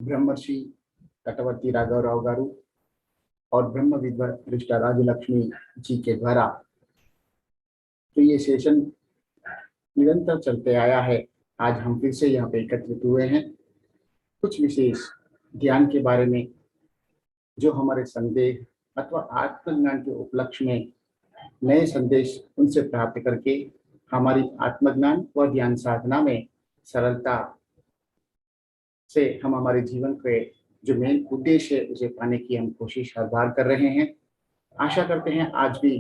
ब्रह्मर्षि कटवर्ती राघवराव गारू और ब्रह्म विद्या राजलक्ष्मी जी के द्वारा तो ये सेशन निरंतर चलते आया है। आज हम फिर से यहाँ पे एकत्रित हुए हैं कुछ विशेष ज्ञान के बारे में, जो हमारे संदेह अथवा आत्मज्ञान के उपलक्ष्य में नए संदेश उनसे प्राप्त करके हमारी आत्मज्ञान व ज्ञान साधना में सरलता से हम हमारे जीवन के जो मेन उद्देश्य है उसे पाने की हम कोशिश हर बार कर रहे हैं। आशा करते हैं आज भी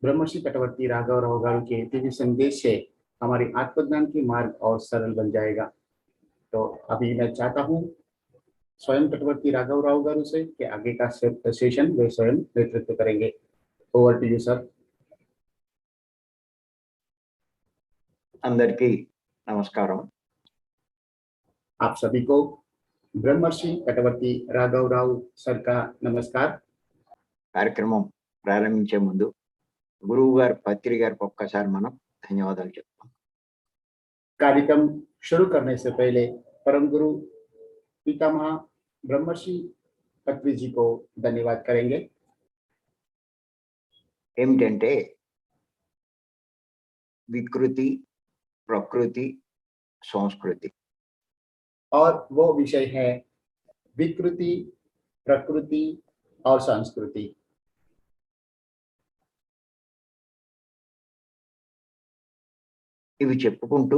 ब्रह्मर्षि कटवर्ती राघवराव गारू के दिव्य संदेश से हमारी आत्मज्ञान की मार्ग और सरल बन जाएगा। तो अभी मैं चाहता हूँ स्वयं कटवर्ती राघवराव गारू से कि आगे का सेशन वे स्वयं नेतृत्व करेंगे। Over to you sir. अंदर की नमस्कार। आप सभी को ब्रह्मर्षि कटवर्ती राघवराव सर का नमस्कार। कार्यक्रम प्रारंभिंचे मुंदु गुरुవు గారి పత్రి గారికి ఒక్కసారి మనం ధన్యవాదాలు చెప్తాం। कार्यक्रम शुरू करने से पहले परम गुरु पितामह ब्रह्मर्षि पत्री जी को धन्यवाद करेंगे। ఏమిటంటే विकृति प्रकृति संस्कृति, और वो विषय है विकृति प्रकृति और संस्कृति। ఇవి చెప్పుకుంటూ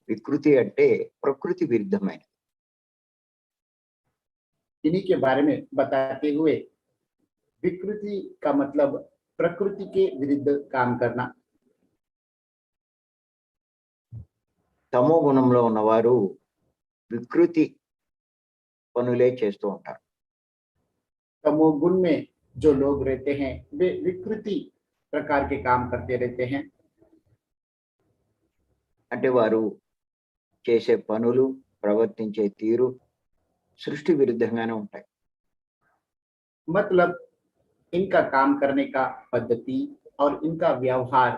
వికృతి అంటే ప్రకృతి విరుద్ధమైనది, इन्हीं के बारे में बताते हुए विकृति का मतलब प्रकृति के विरुद्ध काम करना। తమో గుణంలో ఉన్నవారు వికృతి పనులే చేస్తూ ఉంటారు। तमोगुण में जो लोग रहते हैं वे विकृति प्रकार के काम करते रहते हैं। అంటే వారు చేసే పనులు ప్రవర్తించే తీరు సృష్టి విరుద్ధంగానే ఉంటాయి। मतलब इनका काम करने का पद्धति और इनका व्यवहार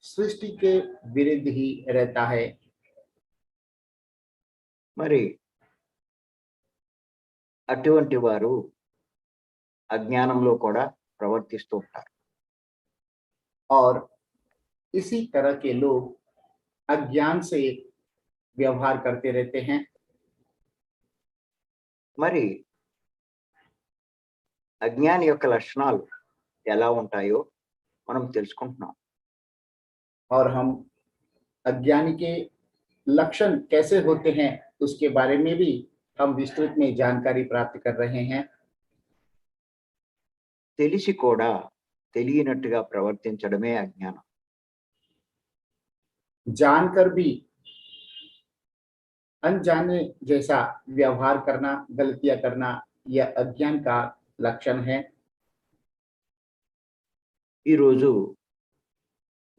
सृष्टि के विरुद्ध ही रहता है। మరి అటువంటి వారు అజ్ఞానంలో కూడా ప్రవర్తిస్తూ ఉంటారు। और इसी तरह के लोग अज्ञान से व्यवहार करते रहते हैं। మరి అజ్ఞాని యొక్క లక్షణాలు ఎలా ఉంటాయో మనం తెలుసుకుంటున్నాం। और हम अज्ञानी के लक्षण कैसे होते हैं उसके बारे में भी हम विस्तृत में जानकारी प्राप्त कर रहे हैं। తెలిసి కూడా తెలియనట్టుగా ప్రవర్తించడమే అజ్ఞానం। जानकर भी अनजाने जैसा व्यवहार करना, गलतियां करना, यह अज्ञान का लक्षण है। ఈ రోజు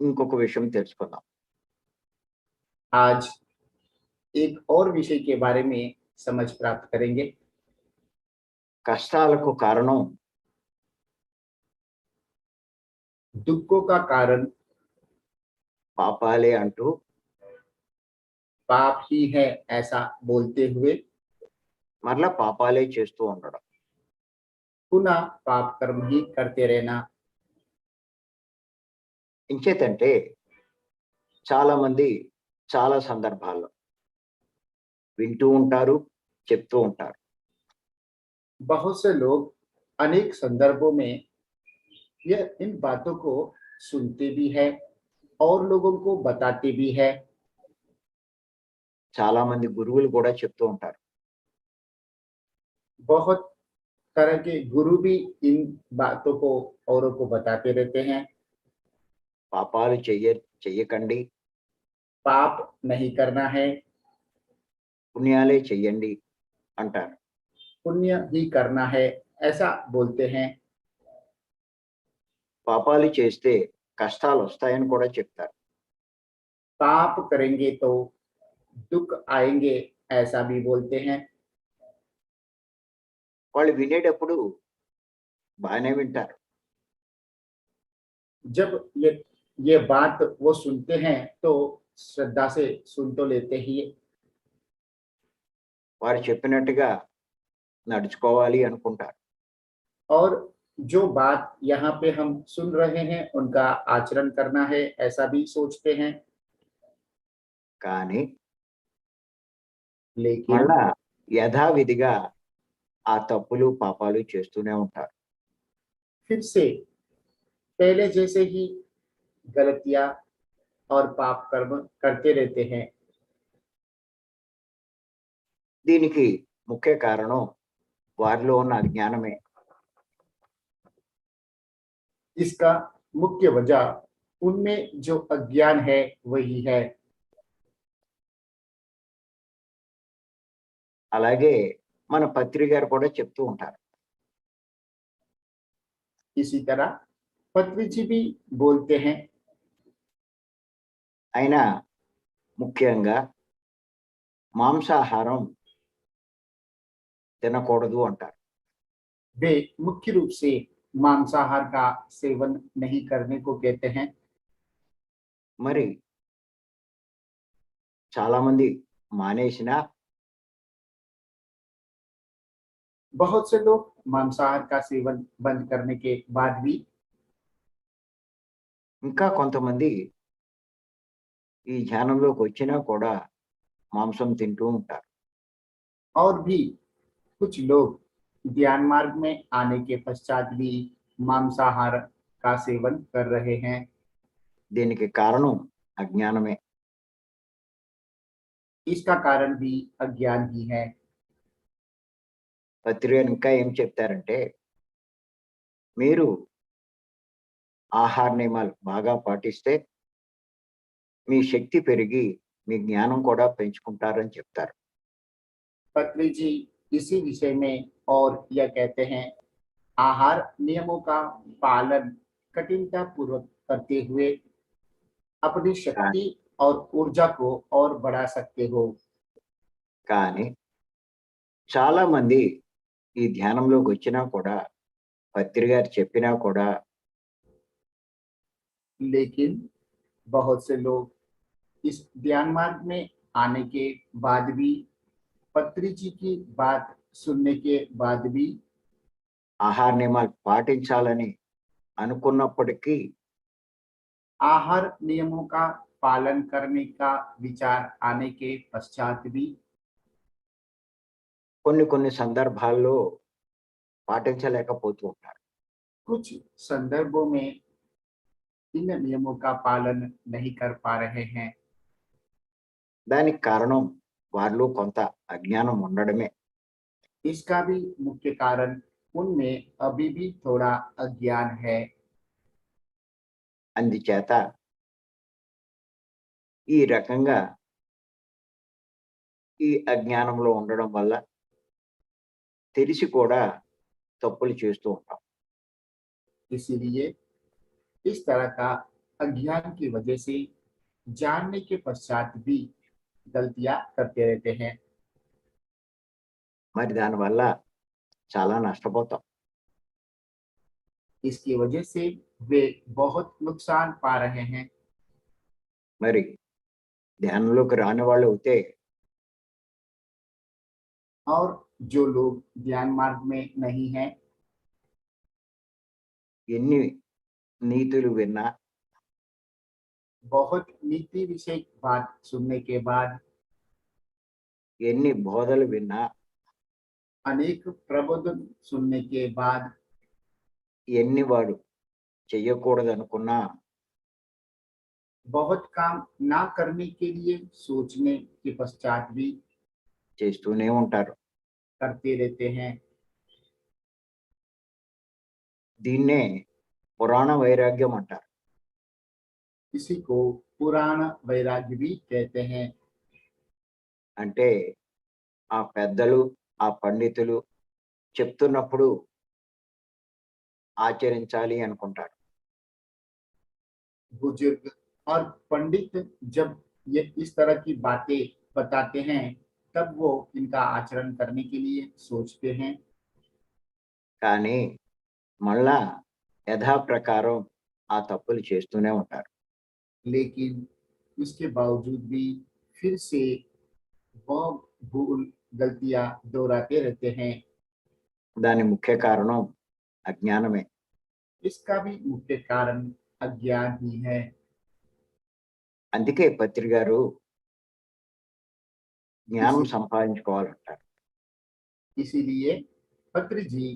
ఇంకొక విషయం తెలుసుకుందాం। आज एक और विषय के बारे में समझ प्राप्त करेंगे। కష్టాలకు కారణం दुखों का कारण పాపాలే అంటూ पाप ही है ऐसा बोलते हुए మరలా పాపాలే చేస్తూ ఉండడం। पुनः पाप कर्म ही करते रहना। ఇంచేతంటే చాలా మంది చాలా సందర్భాల్లో వింటూ ఉంటారు, చెప్తూ ఉంటారు। बहुत से लोग अनेक संदर्भों में यह इन बातों को सुनते भी है और लोगों को बताते भी है। చాలా మంది గురువులు కూడా చెప్తూ ఉంటారు। बहुत तरह के गुरु भी इन बातों को औरों को बताते रहते हैं। పాపాలు చెయ్యకండి, पाप नहीं करना है, పుణ్యాలే చెయ్యండి అంటారు। पुण्य ही करना है ऐसा बोलते हैं। పాపాలు చేస్తే కష్టాలు వస్తాయని కూడా చెప్తారు। पाप करेंगे तो दुख आएंगे ऐसा भी बोलते हैं। వాళ్ళు వినేటప్పుడు బాగానే వింటారు, जब ये बात वो सुनते हैं तो श्रद्धा से सुन तो लेते ही। వారు చెప్పినట్టుగా నడుచుకోవాలి అనుకుంటారు. और जो बात यहाँ पे हम सुन रहे हैं उनका आचरण करना है ऐसा भी सोचते हैं। కానీ लेकिन మళ్ళా యథావిధిగా ఆ తప్పులు పాపాలు చేస్తూనే ఉంటారు. फिर से पहले जैसे ही गलतियां और पाप कर्म करते रहते हैं। దీనికి ముఖ్య కారణం వారిలో ఉన్న అజ్ఞానమే. इसका मुख्य वजह उनमें जो अज्ञान है वही है। అలాగే మన పత్రి గారు కూడా చెప్తూ ఉంటారు. इसी तरह पत्री जी भी बोलते हैं। అయినా ముఖ్యంగా మాంసాహారం తినకూడదు అంటారు. वे मुख्य रूप से मांसाहार का सेवन नहीं करने को कहते हैं। మరి చాలా మంది మానేసినా बहुत से लोग मांसाहार का सेवन बंद करने के बाद भी ఇంకా కొంతమంది ఈ ధ్యానంలోకి వచ్చినా కూడా మాంసం తింటూ ఉంటారు. और भी कुछ लोग ध्यान मार्ग में आने के पश्चात भी मांसाहार का सेवन कर रहे हैं। దీనికి కారణం అజ్ఞానమే. इसका कारण भी अज्ञान ही है। పత్రి గారు ఇంకా ఏం చెప్తారంటే, మీరు ఆహార నియమాలు బాగా పాటిస్తే మీ శక్తి పెరిగి మీ జ్ఞానం కూడా పెంచుకుంటారని చెప్తారు. पत्री जी इसी विषय में और यह कहते हैं, आहार नियमों का पालन कठिनता पूर्वक करते हुए अपनी शक्ति और ऊर्जा को और बढ़ा सकते हो। కానీ చాలా మంది ఈ ధ్యానంలోకి వచ్చినా కూడా పత్రి గారు చెప్పినా కూడా लेकिन बहुत से लोग इस ध्यान मार्ग में आने के बाद भी पत्री जी की बात सुनने के बाद भी ఆహార నియమాలు పాటించాలని అనుకున్నప్పటికీ आहार नियमों का पालन करने का विचार आने के पश्चात भी కొన్ని సందర్భాల్లో పాటించలేకపోతూ ఉంటారు. कुछ संदर्भों में इन नियमों का पालन नहीं कर पा रहे हैं। దానికి కారణం వారిలో కొంత అజ్ఞానం ఉండడమే. इसका भी मुख्य कारण उनमें अभी भी थोड़ा अज्ञान है। అందుచేత ఈ రకంగా ఈ అజ్ఞానంలో ఉండడం వల్ల తెలిసి కూడా తప్పులు చేస్తూ ఉంటాం. इसीलिए इस तरह का अज्ञान की वजह से जानने के पश्चात भी गलतियां करते रहते हैं। మరి దానివల్ల చాలా నష్టపోతాం. इसकी वजह से वे बहुत नुकसान पा रहे हैं। మరి ధ్యానంలోకి రాని వాళ్ళు అయితే और जो लोग ध्यान मार्ग में नहीं हैं, ఎన్ని నీతులు విన్నా बहुत नीति विषय बात सुनने के बाद ఎన్ని బోధలు విన్నా अनेक प्रबोधन सुनने के बाद ఎన్ని వాడు చెయ్యకూడదు అనుకున్నా बहुत काम ना करने के लिए सोचने के पश्चात भी చేస్తూనే ఉంటారు. करते रहते हैं। దీన్నే పురాణ వైరాగ్యం అంటారు. इसी को पुराण वैराग्य भी कहते हैं। అంటే ఆ పెద్దలు ఆ పండితులు చెప్తున్నప్పుడు ఆచరించాలి అనుకుంటారు. बुजुर्ग और पंडित जब ये इस तरह की बातें बताते हैं तब वो इनका आचरण करने के लिए सोचते हैं। కానీ మళ్ళా యథాప్రకారం ఆ తప్పులు చేస్తూనే ఉంటారు. लेकिन इसके बावजूद भी फिर से वह भूल गलतियां दोहराते रहते हैं। దాని ముఖ్య కారణం అజ్ఞానమే. इसका भी मुख्य कारण अज्ञान ही है। అందుకే పత్రి గారు జ్ఞానం इसी సంపాదించుకోవాలంటారు. इसीलिए पत्री जी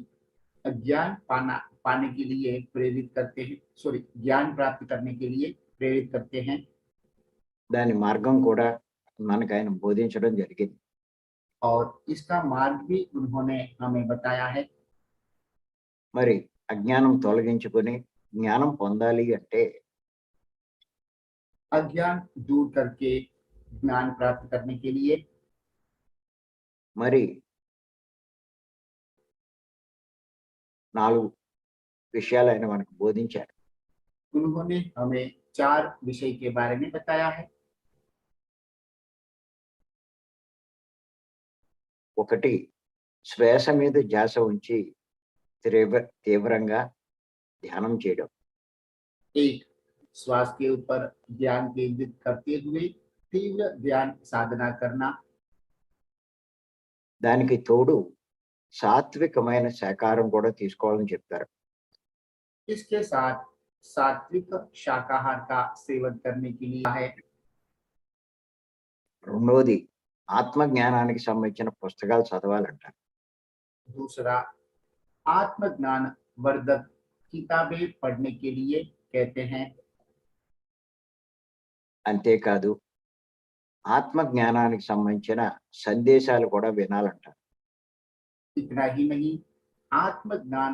पाने के लिए प्रेरित करते हैं, सॉरी, ज्ञान प्राप्त करने के लिए प्रेरित करते हैं। దాని మార్గం కూడా మనకు ఆయన బోధించడం జరిగింది. और इसका मार्ग भी उन्होंने हमें बताया है। మరి అజ్ఞానం తొలగించుకొని జ్ఞానం పొందాలి అంటే अज्ञान दूर करके ज्ञान प्राप्त करने के लिए మరి 4 విషయాలు ఆయన మనకు బోధించారు. उन्होंने हमें 4 विषय के बारे में बताया है। ఒకటి, శ్వాస మీద ధ్యాస ఉంచి తీవ్రంగా ధ్యానం చేయడం. एक, श्वास के ऊपर ध्यान केंद्रित करते हुए तीव्र ध्यान साधना करना। దానికి తోడు సాత్వికమైన శాకాహారం కూడా తీసుకోవాలని చెప్తారు. इसके साथ सात्विक शाकाहार का सेवन करने के लिए है। రెండోది, ఆత్మ జ్ఞానానికి సంబంధించిన పుస్తకాలు చదవాలంటారు. दूसरा, आत्मज्ञान वर्धक किताबें पढ़ने के लिए कहते हैं। అంతేకాదు ఆత్మ జ్ఞానానికి సంబంధించిన సందేశాలు కూడా వినాలంటారు. इतना ही नहीं, आत्मज्ञान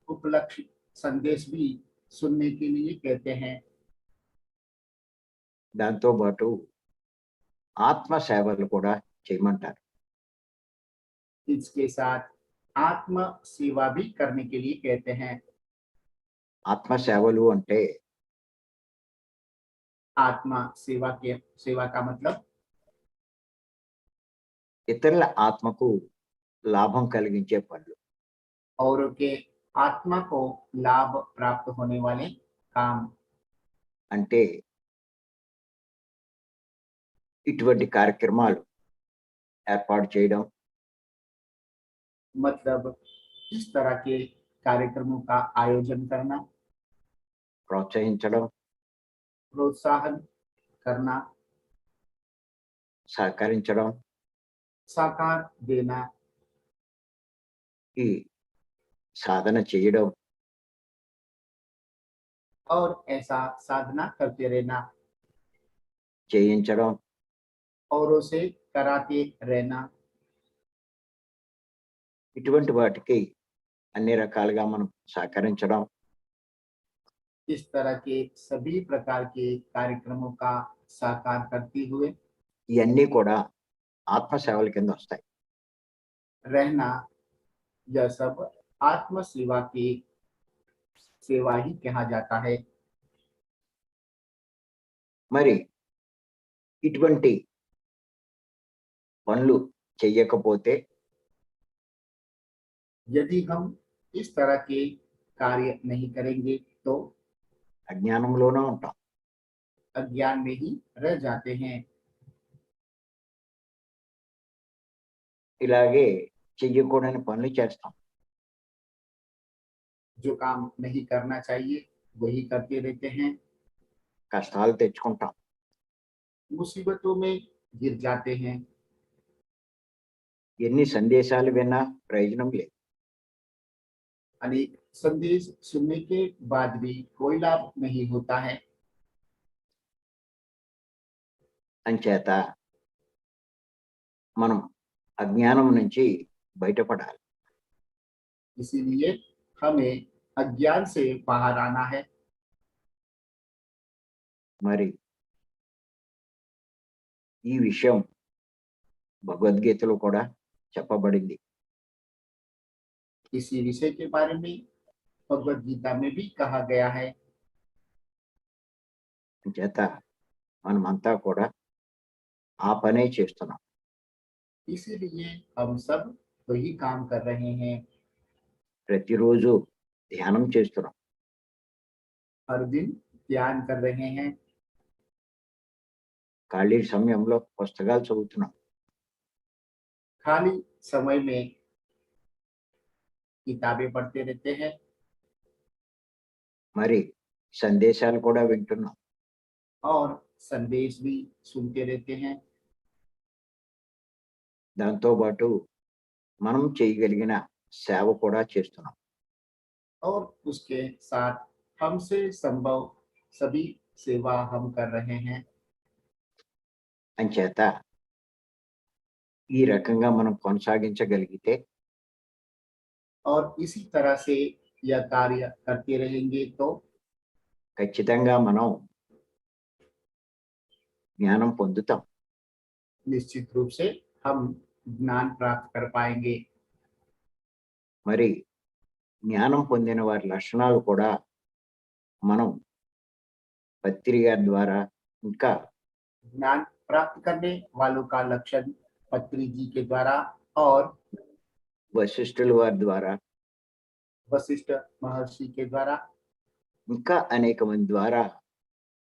उपलक्ष्य संदेश भी सुनने के लिए कहते हैं। దాంతో పాటు ఆత్మ సేవలు కూడా చేయమంటారు. इसके साथ आत्म सेवा भी करने के लिए कहते हैं। ఆత్మ సేవలు అంటే आत्मा सेवा का मतलब ఇతరుల ఆత్మకు లాభం కలిగించే పనులు. औरों के आत्मा को लाभ प्राप्त होने वाले काम। అంటే ఇటువంటి కార్యక్రమాలు ఏర్పాటు చేయడం, मतलब इस तरह के कार्यक्रमों का आयोजन करना, ప్రోత్సహించడం, प्रोत्साहन करना, సహకరించడం, साकार देना, ఈ సాధన చేయడం और ऐसा साधना करते रहना, చేయించడం, औरों से कराते रहना। ఇటువంటి వాటికి అన్ని రకాలుగా మనం సహకరించడం, इस तरह के सभी प्रकार के कार्यक्रमों का साकार करते हुए ఇవన్నీ కూడా ఆత్మ సేవల కింద వస్తాయి. रहना, यह सब आत्म सेवा की सेवा ही कहा जाता है। మరి ఇటువంటి పనులు చెయ్యకపోతే यदि हम इस तरह के कार्य नहीं करेंगे तो అజ్ఞానంలోనే ఉంటాం. अज्ञान में ही रह जाते हैं। ఇలాగే చెయ్యకూడని పనులు చేస్తాం. जो काम नहीं करना चाहिए वही करते रहते हैं। కష్టాలు తెచ్చుకుంటాం. मुसीबतों में गिर जाते हैं। ఎన్ని సందేశాలు విన్నా ప్రయోజనం లేదు. अनेक संदेश सुनने के बाद भी कोई लाभ नहीं होता है। అంచేత మనం అజ్ఞానం నుంచి బయటపడాలి. इसीलिए हमें अज्ञान से बाहर आना है। మరి ఈ విషయం భగవద్గీతలో కూడా చెప్పబడింది. इसी विषय के बारे में भगवद गीता में भी कहा गया है। అంచేత మనమంతా కూడా ఆ పనే చేస్తున్నాం. इसीलिए हम सब वही काम कर रहे हैं। ప్రతిరోజు ధ్యానం చేస్తున్నాం. हर दिन ध्यान कर रहे हैं। ఖాళీ సమయంలో పుస్తకాలు చదువుతున్నాం. खाली समय में किताबें पढ़ते रहते हैं మరి సందేశాలు కూడా వింటున్నాం. और संदेश भी सुनते रहते हैं। దాంతో పాటు మనం చేయగలిగిన సేవ కూడా చేస్తున్నాం. और उसके साथ हमसे संभव सभी सेवा हम कर रहे हैं। అంచేత ఈ రకంగా మనం కొనసాగించగలిగితే और इसी तरह से यह कार्य करते रहेंगे तो ఖచ్చితంగా మనం జ్ఞానం పొందుతాం. निश्चित रूप से हम ज्ञान प्राप्त कर पाएंगे। మరి జ్ఞానం పొందిన వారి లక్షణాలు కూడా మనం పత్రి గారి ద్వారా ఇంకా ज्ञान प्राप्त करने वालों का लक्षण पत्री जी के द्वारा और వశిష్ఠుల వారి ద్వారా वशिष्ठ महर्षि के द्वारा ఇంకా అనేక మంది ద్వారా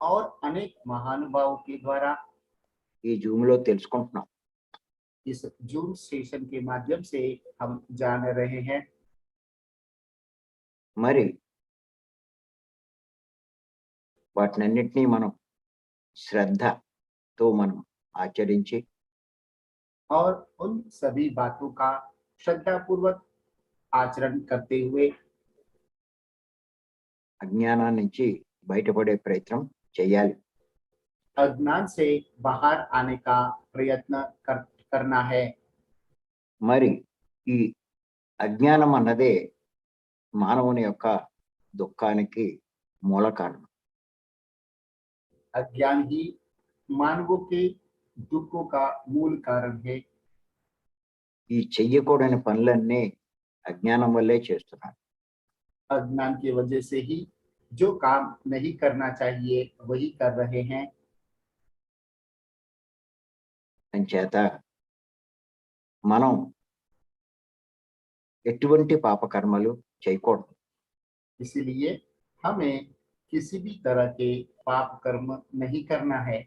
और अनेक महानुभावों के द्वारा ఈ జూమ్ లో తెలుసుకుంటున్నాం. इस जूम सेशन के माध्यम से हम जान रहे हैं। మరి వాటినన్నిటినీ మనం శ్రద్ధతో మనం ఆచరించి और उन सभी बातों का श्रद्धा पूर्वक आचरण करते हुए అజ్ఞానం నుంచి బయటపడే ప్రయత్నం చేయాలి. अज्ञान से बाहर आने का प्रयत्न करना है। మరి ఈ అజ్ఞానం అన్నదే మానవుని యొక్క దుఃఖానికి మూల కారణం. अज्ञान ही मानवों के दुखों का मूल कारण है। ఈ చెయ్యకూడని పనులన్నీ అజ్ఞానం వల్లే చేస్తున్నారు. अज्ञान की वजह से ही जो काम नहीं करना चाहिए वही कर रहे हैं। అంచేత మనం ఎటువంటి పాపకర్మలు చేయకూడదు. इसीलिए हमें किसी भी तरह के पाप कर्म नहीं करना है।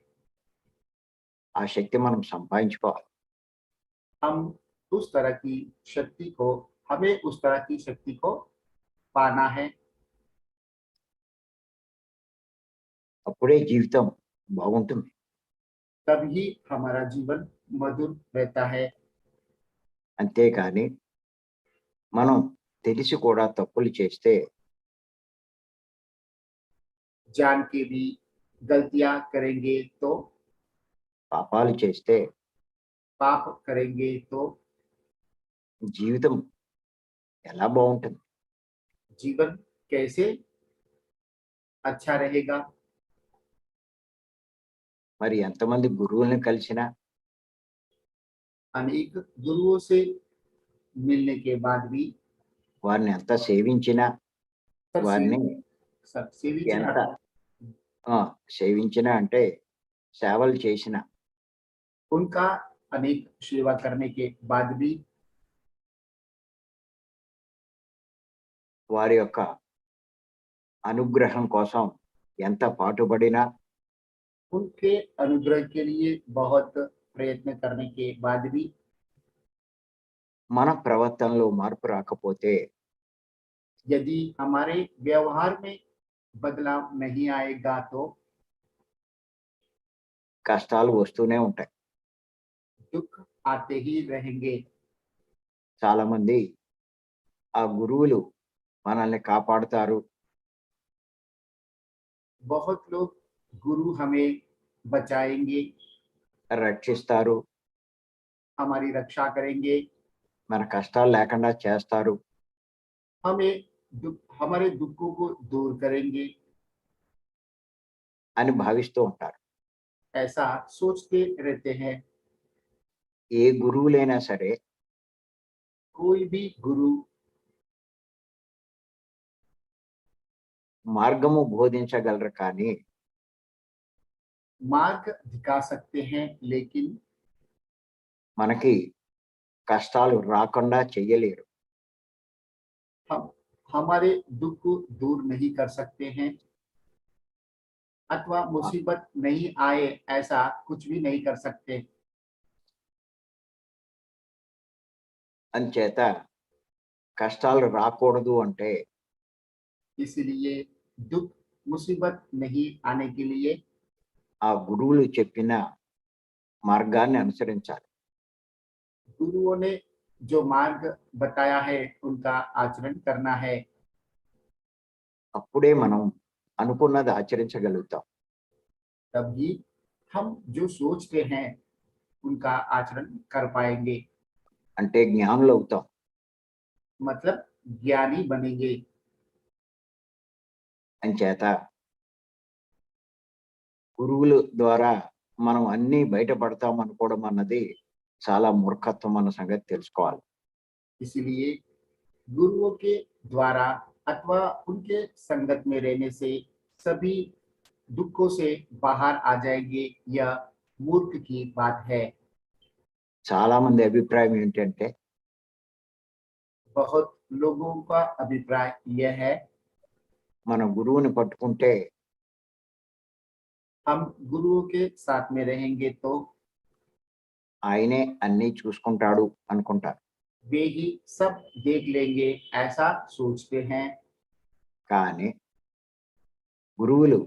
ఆ శక్తి మనం సంపాదించుకోవాలి. हम उस तरह की शक्ति को हमें उस तरह की शक्ति को पाना है। అప్పుడే జీవితం బాగుంటుంది. तभी हमारा जीवन मधुर रहता है। అంతేకాని మనం తెలిసి కూడా తప్పులు చేస్తే जान के भी गलतियां करेंगे तो పాపాలు చేస్తే पाप करेंगे तो జీవితం ఎలా బాగుంటుంది? जीवन कैसे अच्छा रहेगा। మరి ఎంతమంది గురువుల్ని కలిసినా अनेक गुरुओं से मिलने के बाद भी వారిని ఎంత సేవించినా వారిని ఎంత సేవించినా అంటే సేవలు చేసిన उनका अनेक सेवा करने के बाद भी వారి యొక్క అనుగ్రహం కోసం ఎంత పాటుపడినా उनके अनुग्रह के लिए बहुत प्रयत्न करने के बाद भी మన ప్రవర్తనలో మార్పు రాకపోతే यदि हमारे व्यवहार में बदलाव नहीं आएगा तो కష్టాలు వస్తూనే ఉంటాయి. दुख आते ही रहेंगे। చాలా మంది ఆ గురువులు మనల్ని కాపాడుతారు, बहुत लोग गुरु हमें बचाएंगे, రక్షిస్తారు, हमारी रक्षा करेंगे, మన కష్టాలు లేకుండా చేస్తారు हमें हमारे दुखों को दूर करेंगे, అని భావిస్తూ ఉంటారు. ऐसा सोचते रहते हैं। ఏ గురువులైనా సరే कोई भी गुरु మార్గము బోధించగలరు కానీ मार्ग दिखा सकते हैं लेकिन మనకి కష్టాలు రాకుండా చెయ్యలేరు. हम हमारे दुख को दूर नहीं कर सकते हैं अथवा मुसीबत नहीं आए ऐसा कुछ भी नहीं कर सकते। అంచేత కష్టాలు రాకూడదు అంటే इसलिए दुख मुसीबत नहीं आने के लिए ఆ గురువులు చెప్పిన మార్గాన్ని అనుసరించాలి. गुरुओं ने जो मार्ग बताया है उनका आचरण करना है। అప్పుడే మనం అనుకున్నది ఆచరించగలుగుతాం. तभी हम जो सोचते हैं उनका आचरण कर पाएंगे, అంటే జ్ఞానులు అవుతాం. मतलब ज्ञानी बनेंगे। అంచేత గురువుల ద్వారా మనం అన్నీ బయటపడతాం అనుకోవడం అన్నది చాలా మూర్ఖత్వం అన్న సంగతి తెలుసుకోవాలి. इसलिए गुरुओं के द्वारा अथवा उनके संगत में रहने से सभी दुखों से बाहर आ जाएंगे, यह मूर्ख की बात है। చాలా మంది అభిప్రాయం ఏంటంటే बहुत लोगों का अभिप्राय यह है మన గురువుని పట్టుకుంటే हम गुरुओं के साथ में रहेंगे तो ఆయనే అన్నీ చూసుకుంటాడు అనుకుంటారు. वे ही सब देख लेंगे, ऐसा सोचते हैं। కానీ గురువులు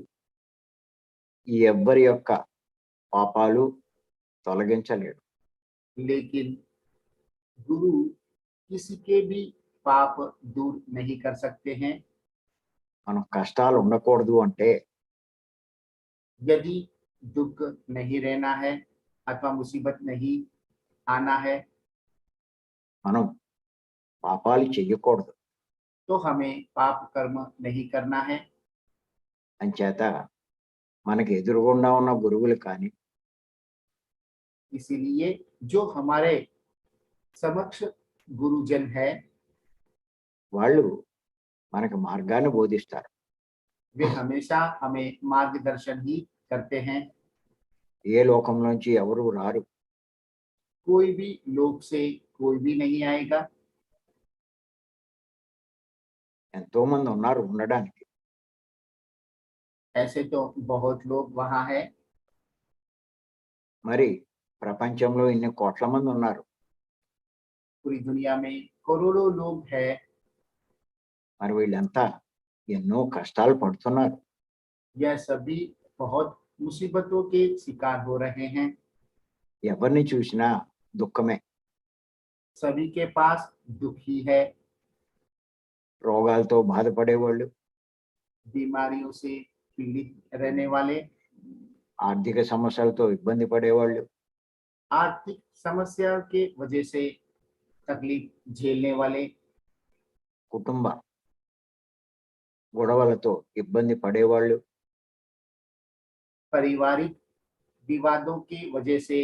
ఈ ఎవ్వరి యొక్క పాపాలు తొలగించలేడు. लेकिन गुरु किसी के भी पाप दूर नहीं कर सकते हैं। మనం కష్టాలు ఉండకూడదు అంటే यदि दुख नहीं रहना है अथवा मुसीबत नहीं आना है మనం పాపాలు చెయ్యకూడదు. तो हमें पाप कर्म नहीं करना है। అంచేత మనకి ఎదురుగుండా ఉన్న గురువులు కానీ इसीलिए जो हमारे समक्ष गुरुजन है వాళ్ళు మనకి మార్గాన్ని బోధిస్తారు. वे हमेशा हमें मार्गदर्शन ही करते हैं। ఏ లోకంలోంచి ఎవరు రారు. कोई भी लोक से कोई भी नहीं आएगा। ఎంతో మంది ఉన్నారు ఉండడానికి. ऐसे तो बहुत लोग वहां है। మరి ప్రపంచంలో ఇన్ని కోట్ల మంది ఉన్నారు. पूरी दुनिया में करोड़ों लोग हैं। మరి వీళ్ళంతా ఎన్నో కష్టాలు పడుతున్నారు. यह सभी बहुत मुसीबतों के शिकार हो रहे हैं। ఎవరిని చూసినా దుఃఖమే. सभी के पास दुख ही है। రోగాలతో బాధపడేవాళ్ళు, बीमारियों से पीड़ित रहने वाले, ఆర్థిక సమస్యలతో ఇబ్బంది పడేవాళ్ళు, आर्थिक समस्या के वजह से तकलीफ झेलने वाले, కుటుంబ గొడవలతో ఇబ్బంది పడేవాళ్ళు, पारिवारिक विवादों की वजह से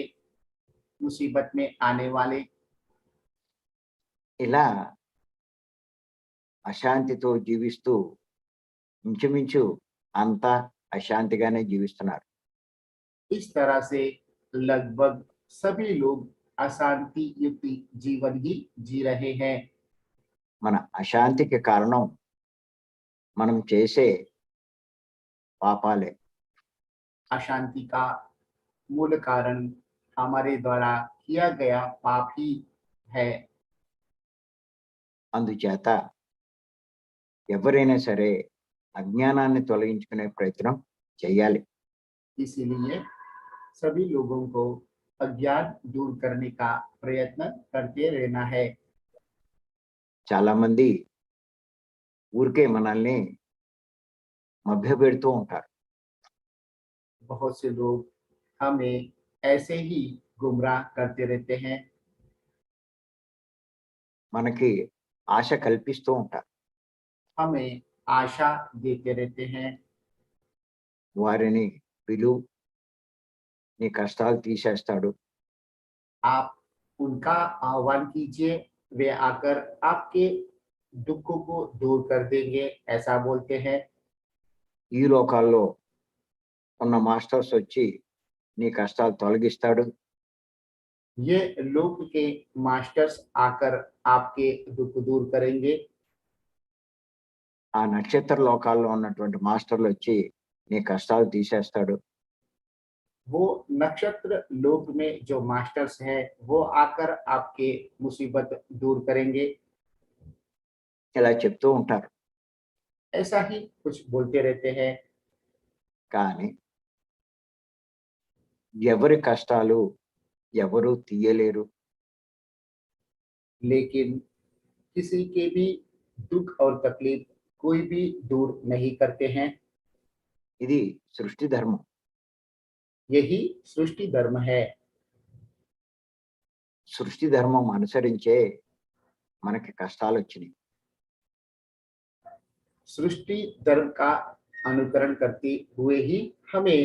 मुसीबत में आने वाले, ఇలా అశాంతితో జీవిస్తూ ఇంచుమించు అంతా అశాంతిగానే జీవిస్తున్నారు. इस तरह से लगभग सभी लोग अशांति युक्त जीवन ही जी रहे हैं। మన అశాంతికి కారణం మనం చేసే పాపాలే. अशांति का मूल कारण हमारे द्वारा किया गया पाप ही है। అందుచేత ఎవరైనా సరే అజ్ఞానాన్ని తొలగించుకునే ప్రయత్నం చేయాలి. इसीलिए सभी लोगों को अज्ञान दूर करने का प्रयत्न करते रहना है। చాలా మంది ఊరికే మనల్ని మభ్యపెడుతూ ఉంటారు. बहुत से लोग हमें ऐसे ही गुमराह करते रहते हैं। మనకి ఆశ కల్పిస్తూ ఉంటారు. हमें आशा देते रहते हैं। వారిని పిలువు, నీ కష్టాలు తీసేస్తాడు. आप उनका आह्वान कीजिए, वे आकर आपके दुखों को दूर कर देंगे, ऐसा बोलते हैं। ఈ లోకాల్లో ఉన్న మాస్టర్స్ వచ్చి నీ కష్టాలు తొలగిస్తాడు. ये लोक के मास्टर्स आकर आपके दुख दूर करेंगे। ఆ నక్షత్ర లోకాల్లో ఉన్నటువంటి మాస్టర్లు వచ్చి నీ కష్టాలు తీసేస్తాడు. वो नक्षत्र लोक में जो मास्टर्स हैं वो आकर आपके मुसीबत दूर करेंगे। ఇలా చెప్తూ ఉంటారు. ऐसा ही कुछ बोलते रहते हैं। కానీ ఎవరి కష్టాలు ఎవరు తీయలేరు. लेकिन किसी के भी दुख और तकलीफ कोई भी दूर नहीं करते हैं। ఇది సృష్టి ధర్మం. यही सृष्टि धर्म है। సృష్టి ధర్మం అనుసరించే మనకి కష్టాలు వచ్చినాయి. सृष्टि धर्म का अनुकरण करते हुए ही हमें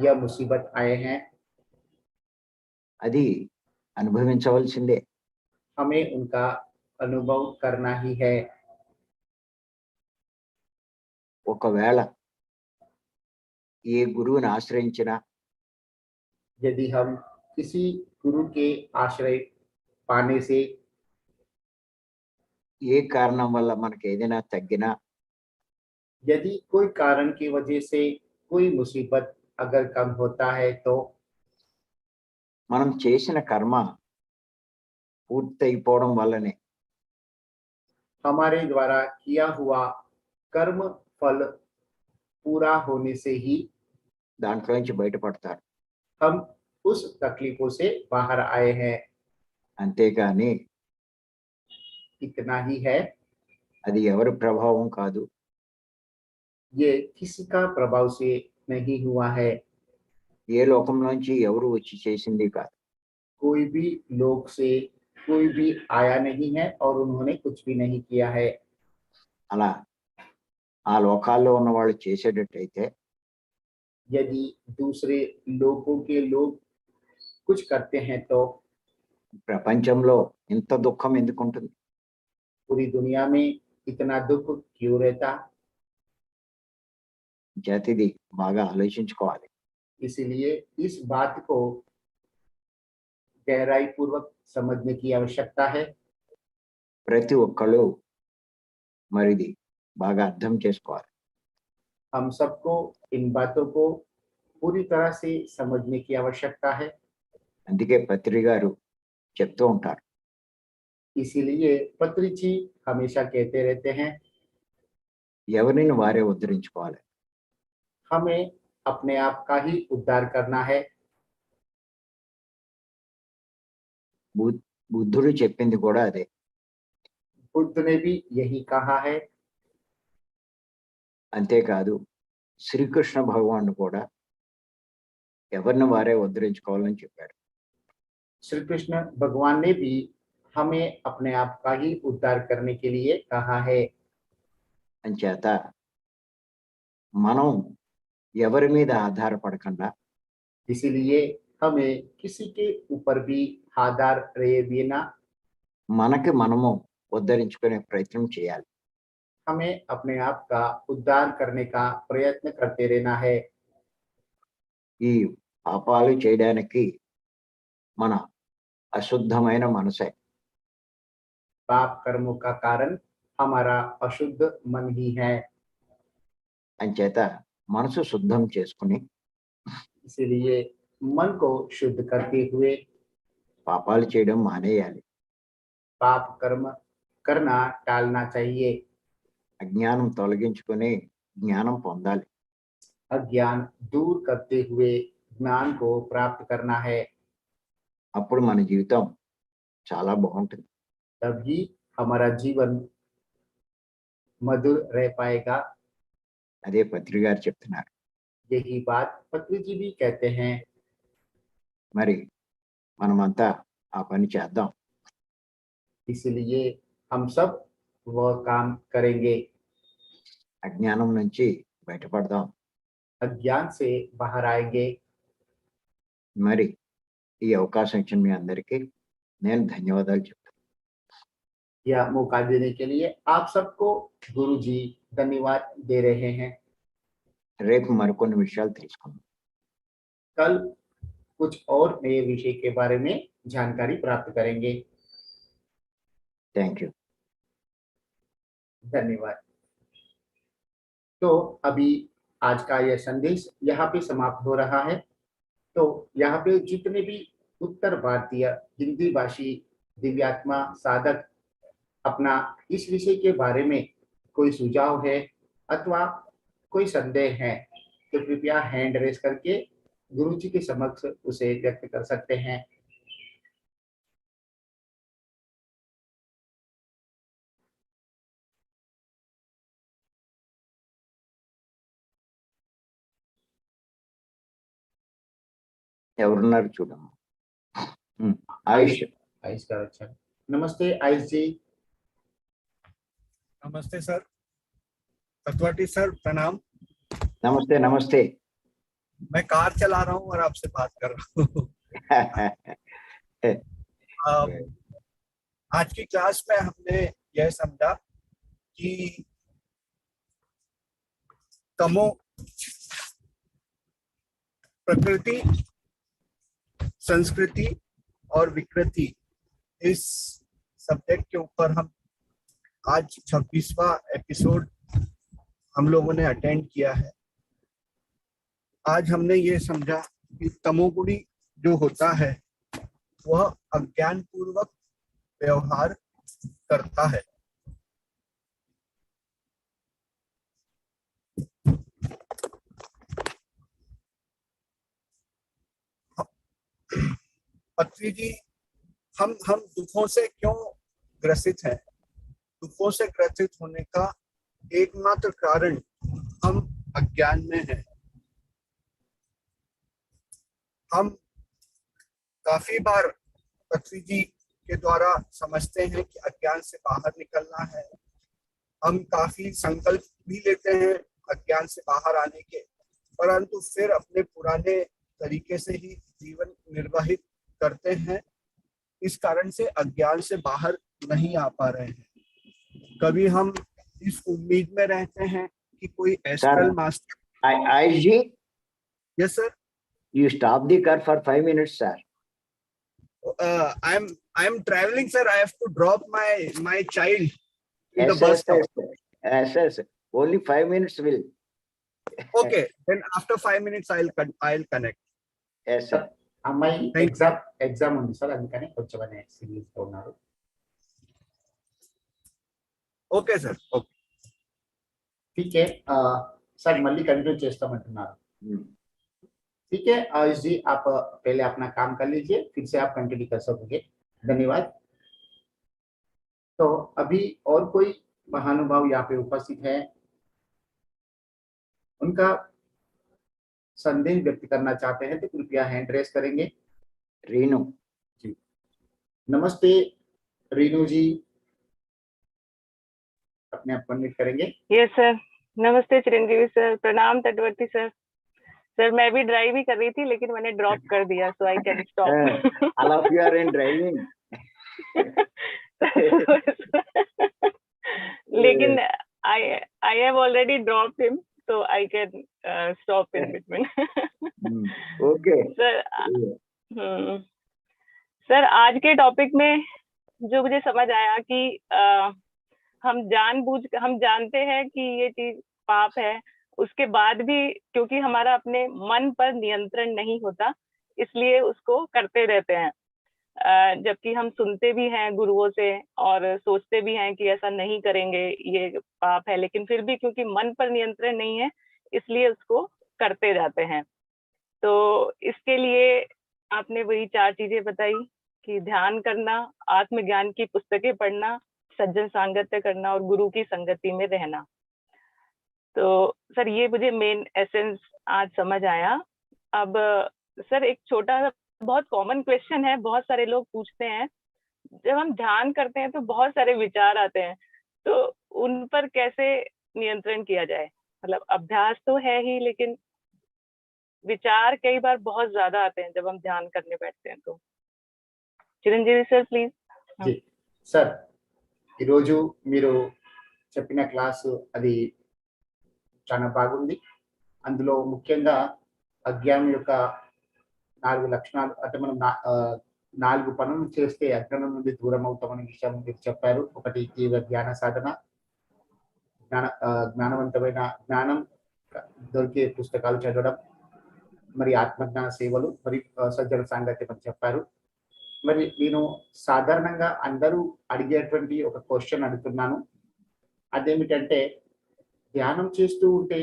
यह मुसीबत आए हैं। అది అనుభవించవలసిందే. हमें उनका अनुभव करना ही है। ఒకవేళ ఏ గురువుని ఆశ్రయించినా यदि हम किसी गुरु के आश्रय पाने से ఏ కారణం వల్ల మనకి ఏదైనా తగ్గినా यदि कोई कारण की वजह से कोई मुसीबत अगर कम होता है तो మనం చేసిన కర్మ పూర్తయిపోవడం వల్లనే हमारे द्वारा किया हुआ कर्म फल पूरा होने से ही దాంట్లో నుంచి బయటపడతారు. हम उस तकलीफों से बाहर आए हैं। అంతేగాని इतना ही है। అది ఎవరి ప్రభావం కాదు. ये किसी का प्रभाव से नहीं हुआ है। ఏ లోకంలోంచి ఎవరు వచ్చి చేసింది కాదు. कोई भी लोग से कोई भी आया नहीं है और उन्होंने कुछ भी नहीं किया है। అలా ఆ లోకాల్లో ఉన్న వాళ్ళు చేసేటట్టయితే यदि दूसरे लोगों के लोग कुछ करते हैं तो ప్రపంచంలో ఇంత దుఃఖం ఎందుకు ఉంటుంది? पूरी दुनिया में इतना दुख क्यों रहता। జాతిది బాగా ఆలోచించుకోవాలి. इसलिए इस बात को गहराई पूर्वक समझने की आवश्यकता है। ప్రతి ఒక్కళ్ళు మరిది బాగా అర్థం చేసుకోవాలి. हम सबको इन बातों को पूरी तरह से समझने की आवश्यकता है। అందుకే పత్రి గారు చెప్తూ ఉంటారు, इसीलिए पत्री जी हमेशा कहते रहते हैं ఎవరిని వారే ఉద్ధరించుకోవాలి. हमें अपने आप का ही उद्धार करना है। బుద్ధుడు చెప్పింది కూడా అదే. बुद्ध ने भी यही कहा है। అంతేకాదు శ్రీకృష్ణ భగవానుడు కూడా ఎవరిని వారే ఉద్ధరించుకోవాలని చెప్పాడు. श्री कृष्ण भगवान ने भी हमें अपने आप का ही उद्धार करने के लिए कहा है। అంచేత మనం ఎవరి మీద ఆధారపడకుండా इसीलिए हमें किसी के ऊपर भी आधार रहे बिना మనకి మనము ఉద్ధరించుకునే ప్రయత్నం చేయాలి. हमें अपने आप का उद्धार करने का प्रयत्न करते रहना है। ఈ పాపాలు చేయడానికి మన అశుద్ధమైన మనసే. पाप कर्मों का कारण हमारा अशुद्ध मन ही है। అంచేత మనసు శుద్ధం చేసుకుని इसीलिए मन को शुद्ध करते हुए పాపాలు చేయడం మానేయాలి. पाप कर्म करना टालना चाहिए। అజ్ఞానం తొలగించుకొని జ్ఞానం పొందాలి. अज्ञान दूर करते हुए ज्ञान को प्राप्त करना है। అప్పుడు మన జీవితం చాలా బాగుంటుంది. तभी हमारा जीवन मधुर रह पाएगा। అదే పత్రి గారు చెప్తున్నారు. यही बात पत्री जी भी कहते हैं। మరి మనమంతా ఆ పని చేద్దాం. इसलिए हम सब वह काम करेंगे। అజ్ఞానం నుంచి బయటపడదాం. अज्ञान से बाहर आएंगे। మరి ఈ అవకాశం ఇచ్చిన మీ అందరికీ నేను ధన్యవాదాలు చెప్తాను. यह मौका देने के लिए आप सबको गुरु जी धन्यवाद दे रहे हैं। రేపు మరికొన్ని విషయాలు తెలుసుకుందాం. कल कुछ और नए विषय के बारे में जानकारी प्राप्त करेंगे। Thank you. धन्यवाद। तो अभी आज का यह संदेश यहाँ पे समाप्त हो रहा है। तो यहाँ पे जितने भी उत्तर भारतीय हिंदी भाषी दिव्यात्मा साधक अपना इस विषय के बारे में कोई सुझाव है अथवा कोई संदेह है तो कृपया हैंड रेस करके गुरु जी के समक्ष उसे व्यक्त कर सकते हैं। ఎవరున్నారు చూడమ్మా. ఆయుష్. आयुष का अच्छा, नमस्ते आयुष जी। नमस्ते सर, सतवटी सर प्रणाम। నమస్తే నమస్తే. मैं कार चला रहा हूँ और आपसे बात कर रहा हूँ। आज की क्लास में हमने यह समझा कि तमो प्रकृति, संस्कृति और विकृति, इस सब्जेक्ट के ऊपर हम आज 26वां एपिसोड हम लोगों ने अटेंड किया है। आज हमने ये समझा कि तमोगुणी जो होता है वह अज्ञान पूर्वक व्यवहार करता है। पत्री जी, हम दुखों से क्यों ग्रसित हैं? दुखों से ग्रसित होने का एकमात्र कारण हम अज्ञान में हैं। हम काफी बार पत्री जी के द्वारा समझते हैं कि अज्ञान से बाहर निकलना है। हम काफी संकल्प भी लेते हैं अज्ञान से बाहर आने के, परंतु फिर अपने पुराने तरीके से ही जीवन निर्वाहित करते हैं। इस कारण से अज्ञान से बाहर नहीं आ पा रहे हैं। कभी हम इस उम्मीद में रहते हैं कि कोई astral master. Ayush ji, yes sir. you stop the car for 5 minutes, sir. I am traveling, sir. I have to drop my child in the bus stop. Yes. Only 5 minutes will. Okay, then after 5 minutes I'll connect. Yes, sir. అమ్మాయి exam ఉంది sir, అందుకని కొంచెం serious గా ఉన్నారు. Okay sir, okay. ठीक है sir, మళ్ళీ continue చేస్తామంటున్నారు. ठीक है आयुष जी, आप पहले अपना काम कर लीजिए, फिर से आप कंटिन्यू कर सकोगे। धन्यवाद। तो अभी और कोई महानुभाव यहाँ पे उपस्थित है, उनका संदेह व्यक्त करना चाहते हैं तो कृपया हैंड रेस करेंगे। रीनू जी, नमस्ते रीनू जी, अपने आप अनम्यूट करेंगे। यस सर, नमस्ते चिरंजीवी सर, प्रणाम तटवर्ती सर। सर मैं भी ड्राइव ही कर रही थी लेकिन मैंने ड्रॉप कर दिया, so I can stop. all of you are in driving. लेकिन I have already dropped him, so I can stop in between. Okay. Sir आज के टॉपिक में जो मुझे समझ आया कि हम जानते हैं कि ये चीज पाप है, उसके बाद भी क्योंकि हमारा अपने मन पर नियंत्रण नहीं होता, इसलिए उसको करते रहते हैं। जबकि हम सुनते भी हैं गुरुओं से और सोचते भी हैं कि ऐसा नहीं करेंगे, ये पाप है, लेकिन फिर भी क्योंकि मन पर नियंत्रण नहीं है इसलिए उसको करते जाते हैं। तो इसके लिए आपने वही 4 चीजें बताई कि ध्यान करना, आत्मज्ञान की पुस्तकें पढ़ना, सज्जन सांगत्य करना और गुरु की संगति में रहना। तो सर ये मुझे मेन एसेंस आज समझ आया। अब सर एक छोटा सा बहुत कॉमन क्वेश्चन है, बहुत सारे लोग पूछते हैं, जब हम ध्यान करते हैं तो बहुत सारे विचार आते हैं, तो उन पर कैसे नियंत्रण किया जाए? मतलब अभ्यास तो है ही, लेकिन विचार कई बार बहुत ज्यादा आते हैं जब हम ध्यान करने बैठते हैं। तो చిరంజీవి సార్ ప్లీజ్. जी सर, ఈరోజు మీరు చెప్పిన క్లాసు అది చాలా బాగుంది. అందులో ముఖ్యంగా అజ్ఞానం యొక్క 4 లక్షణాలు, అంటే మనం 4 పనులు చేస్తే అజ్ఞానం నుండి దూరం అవుతామనే విషయం మీరు చెప్పారు. ఒకటి తీవ్ర జ్ఞాన సాధన, జ్ఞానవంతమైన జ్ఞానం దొరికే పుస్తకాలు చదవడం, మరి ఆత్మజ్ఞాన సేవలు, మరి సజ్జన సాంగత్యం అని చెప్పారు. మరి నేను సాధారణంగా అందరూ అడిగేటువంటి ఒక క్వశ్చన్ అడుగుతున్నాను. అదేమిటంటే ధ్యానం చేస్తూ ఉంటే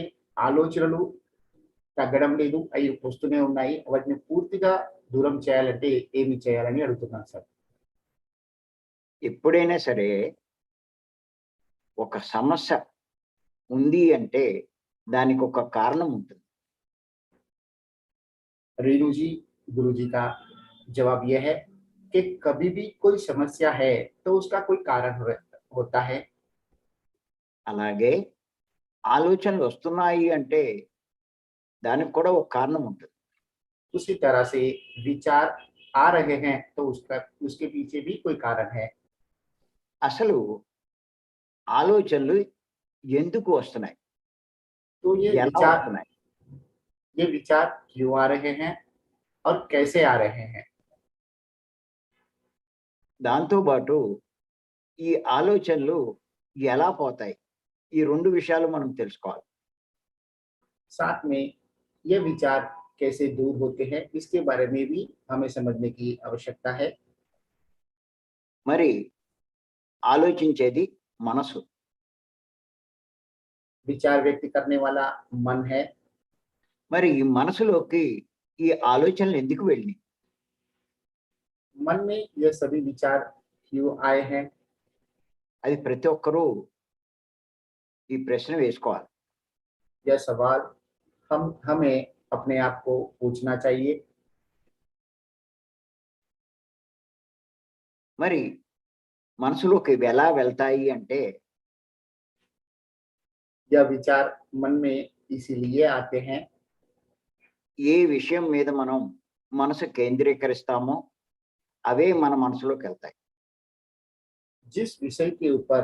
ఆలోచనలు తగ్గడం లేదు, అవి వస్తూనే ఉన్నాయి. వాటిని పూర్తిగా దూరం చేయాలంటే ఏమి చేయాలని అడుగుతున్నాను సార్. ఎప్పుడైనా సరే ఒక సమస్య ఉంది అంటే దానికి ఒక కారణం ఉంటుంది. रेणु जी, गुरु जी का जवाब यह है कि कभी भी कोई समस्या है तो उसका कोई कारण होता है। అలాగే ఆలోచనలు వస్తున్నాయి అంటే దానికి కూడా ఒక కారణం ఉంటుంది. उसी तरह से विचार आ रहे हैं तो उसके पीछे भी कोई कारण है। అసలు ఆలోచనలు ఎందుకు వస్తున్నాయి, तो ఎలా వస్తున్నాయి, ये विचार क्यों आ रहे हैं और कैसे आ रहे हैं। దాంతో పాటు ఈ ఆలోచనలు ఎలా పోతాయి, ఈ రెండు విషయాలు మనం తెలుసుకోవాలి. साथ में ये विचार कैसे दूर होते हैं इसके बारे में भी हमें समझने की आवश्यकता है। మరి ఆలోచించేది మనసు. विचार व्यक्त करने वाला मन है। మరి ఈ మనసులోకి ఈ ఆలోచనలు ఎందుకు వెళ్ళినాయి? मन में ये सभी विचार क्यों आए हैं, అది ప్రతి ఒక్కరూ ఈ ప్రశ్న వేసుకోవాలి. यह सवाल हमें अपने आप को पूछना चाहिए। మరి మనసులోకి ఇవి ఎలా వెళ్తాయి అంటే यह विचार मन में इसीलिए आते हैं ఏ విషయం మీద మనం మనసు కేంద్రీకరిస్తామో అవే మన మనసులోకి వెళ్తాయి. जिस विषय के ऊपर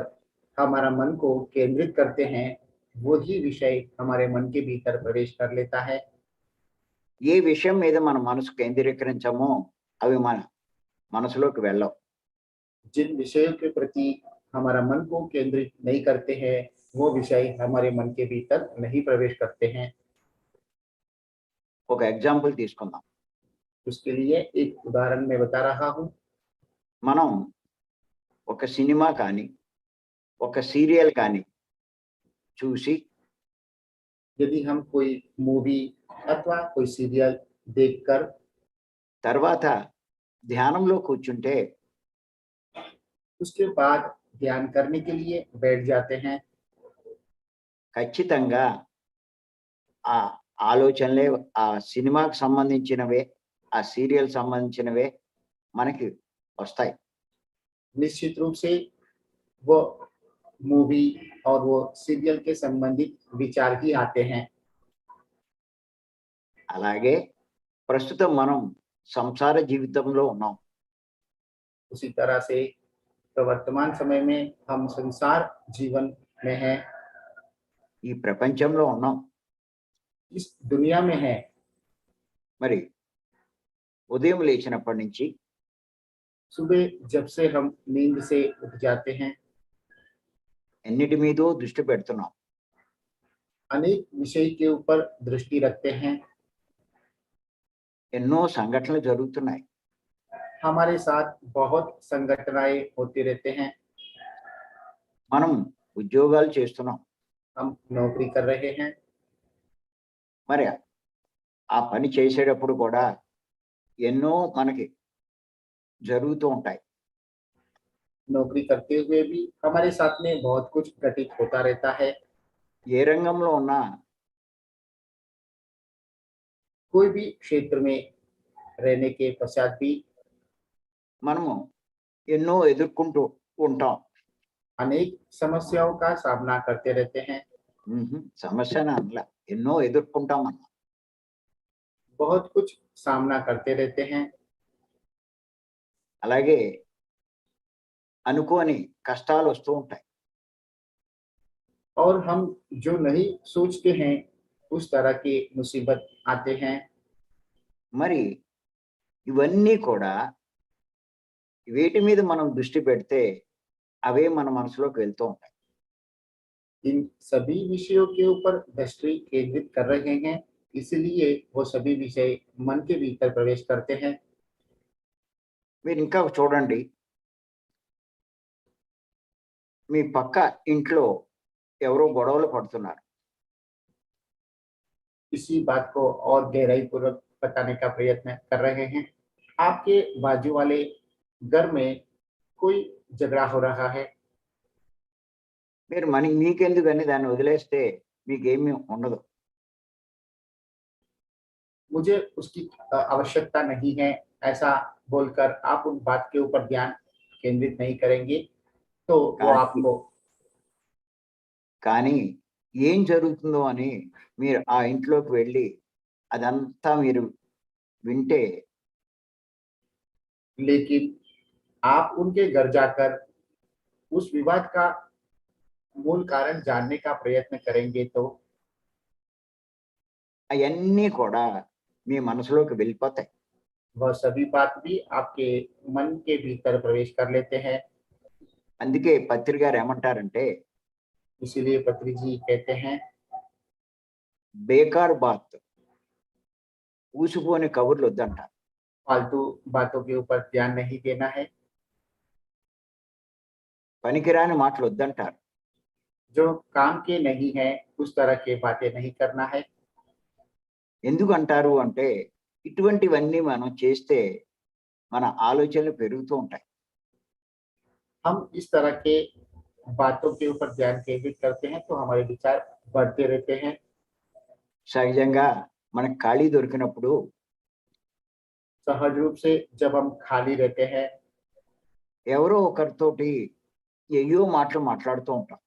हमारा मन को केंद्रित करते हैं वही विषय हमारे मन के भीतर प्रवेश कर लेता है। ఏ విషయం మీద మన మనసు కేంద్రీకరించామో అవి మన మనసులోకి వెళ్ళవు. जिन विषयों के प्रति हमारा मन को केंद्रित नहीं करते हैं वो विषय हमारे मन के भीतर नहीं प्रवेश करते हैं। ఒక ఎగ్జాంపుల్ తీసుకుందాం. उसके लिए एक उदाहरण मैं बता रहा हूँ। మనం ఒక సినిమా కానీ ఒక సీరియల్ కానీ చూసి यदि हम कोई मूवी अथवा कोई सीरियल देखकर తర్వాత ధ్యానంలో కూర్చుంటే उसके बाद ध्यान करने के लिए बैठ जाते हैं, ఖచ్చితంగా ఆ ఆలోచనలే ఆ సినిమాకి సంబంధించినవే, ఆ సీరియల్ సంబంధించినవే మనకి వస్తాయి. निश्चित रूप से वो मूवी और वो सीरियल के संबंधित विचार ही आते हैं। అలాగే ప్రస్తుతం మనం సంసార జీవితంలో ఉన్నాం. उसी तरह से तो वर्तमान समय में हम संसार जीवन में हैं, ఈ ప్రపంచంలో ఉన్నాం. इस दुनिया में हैं। మరి ఉదయం లేచినప్పటి నుంచి सुबह जब से हम नींद से उठ जाते हैं ఎన్నిటి మీదో దృష్టి పెడుతున్నాం. अनेक विषय के ऊपर दृष्टि रखते हैं। ఎన్నో సంఘటనలు జరుగుతున్నాయి. हमारे साथ बहुत संघटनाएं होती रहते हैं। మనం ఉద్యోగాలు చేస్తున్నాం. हम नौकरी कर रहे हैं, మరి ఆ పని చేసేటప్పుడు కూడా ఎన్నో మనకి జరుగుతూ ఉంటాయి. नौकरी करते हुए भी हमारे साथ में बहुत कुछ घटित होता रहता है। ఏ రంగంలో ఉన్నా कोई भी क्षेत्र में रहने के पश्चात भी మనము ఎన్నో ఎదుర్కొంటూ ఉంటాం. अनेक समस्याओं का सामना करते रहते हैं। సమస్య అనలా, ఎన్నో ఎదుర్కొంటాం మనం. बहुत कुछ सामना करते रहते हैं। అలాగే అనుకోని కష్టాలు వస్తూ ఉంటాయి. और हम जो नहीं सोचते हैं उस तरह के मुसीबत आते हैं। మరి ఇవన్నీ కూడా వేటి మీద మనం దృష్టి పెడితే అవే మన మనసులోకి వెళ్తూ ఉంటాయి. इन सभी विषयों के ऊपर दृष्टि केंद्रित कर रहे हैं, इसलिए वो सभी विषय मन के भीतर प्रवेश करते हैं। మీరు ఇంకా చూడండి, మీ పక్క ఇంట్లో ఎవరో గొడవలు పడుతున్నారు. इसी बात को और गहराई पूर्वक बताने का प्रयत्न कर रहे हैं। आपके बाजू वाले घर में कोई झगड़ा हो रहा है, మీరు మీకెందుకని దాన్ని వదిలేస్తే మీకేమీ ఉండదు. मुझे उसकी आवश्यकता नहीं है, ऐसा बोलकर आप उन बात के ऊपर ध्यान केंद्रित नहीं करेंगे तो वो आपको కానీ ఏం జరుగుతుందో అని మీరు ఆ ఇంట్లోకి వెళ్ళి అదంతా మీరు వింటే लेकिन आप उनके घर जाकर उस विवाद का मूल कारण जानने का प्रयत्न करेंगे तो అవన్నీ కూడా మీ మనసులోకి వెళ్ళిపోతాయి. वह सभी बात भी आपके मन के भीतर प्रवेश कर लेते हैं। అందుకే పత్రి గారు ఏమంటారంటే, इसीलिए पत्री जी कहते हैं, బేకార్ బాత్, ఊసిపోని కబుర్లు వద్దంటారు. फालतू बातों के ऊपर ध्यान नहीं देना है, పనికిరాని మాటలు వద్దంటారు. जो काम के नहीं है उस तरह के बातें नहीं करना है। ఎందుకు అంటారు అంటే, ఇటువంటివన్నీ మనం చేస్తే మన ఆలోచనలు పెరుగుతూ ఉంటాయి. हम इस तरह के बातों के ऊपर ध्यान केंद्रित करते हैं तो हमारे विचार बढ़ते रहते हैं। సహజంగా మనకు ఖాళీ దొరికినప్పుడు सहज रूप से जब हम खाली रहते हैं, ఎవరో ఒకరితోటి ఏయో మాటలు మాట్లాడుతూ ఉంటాం.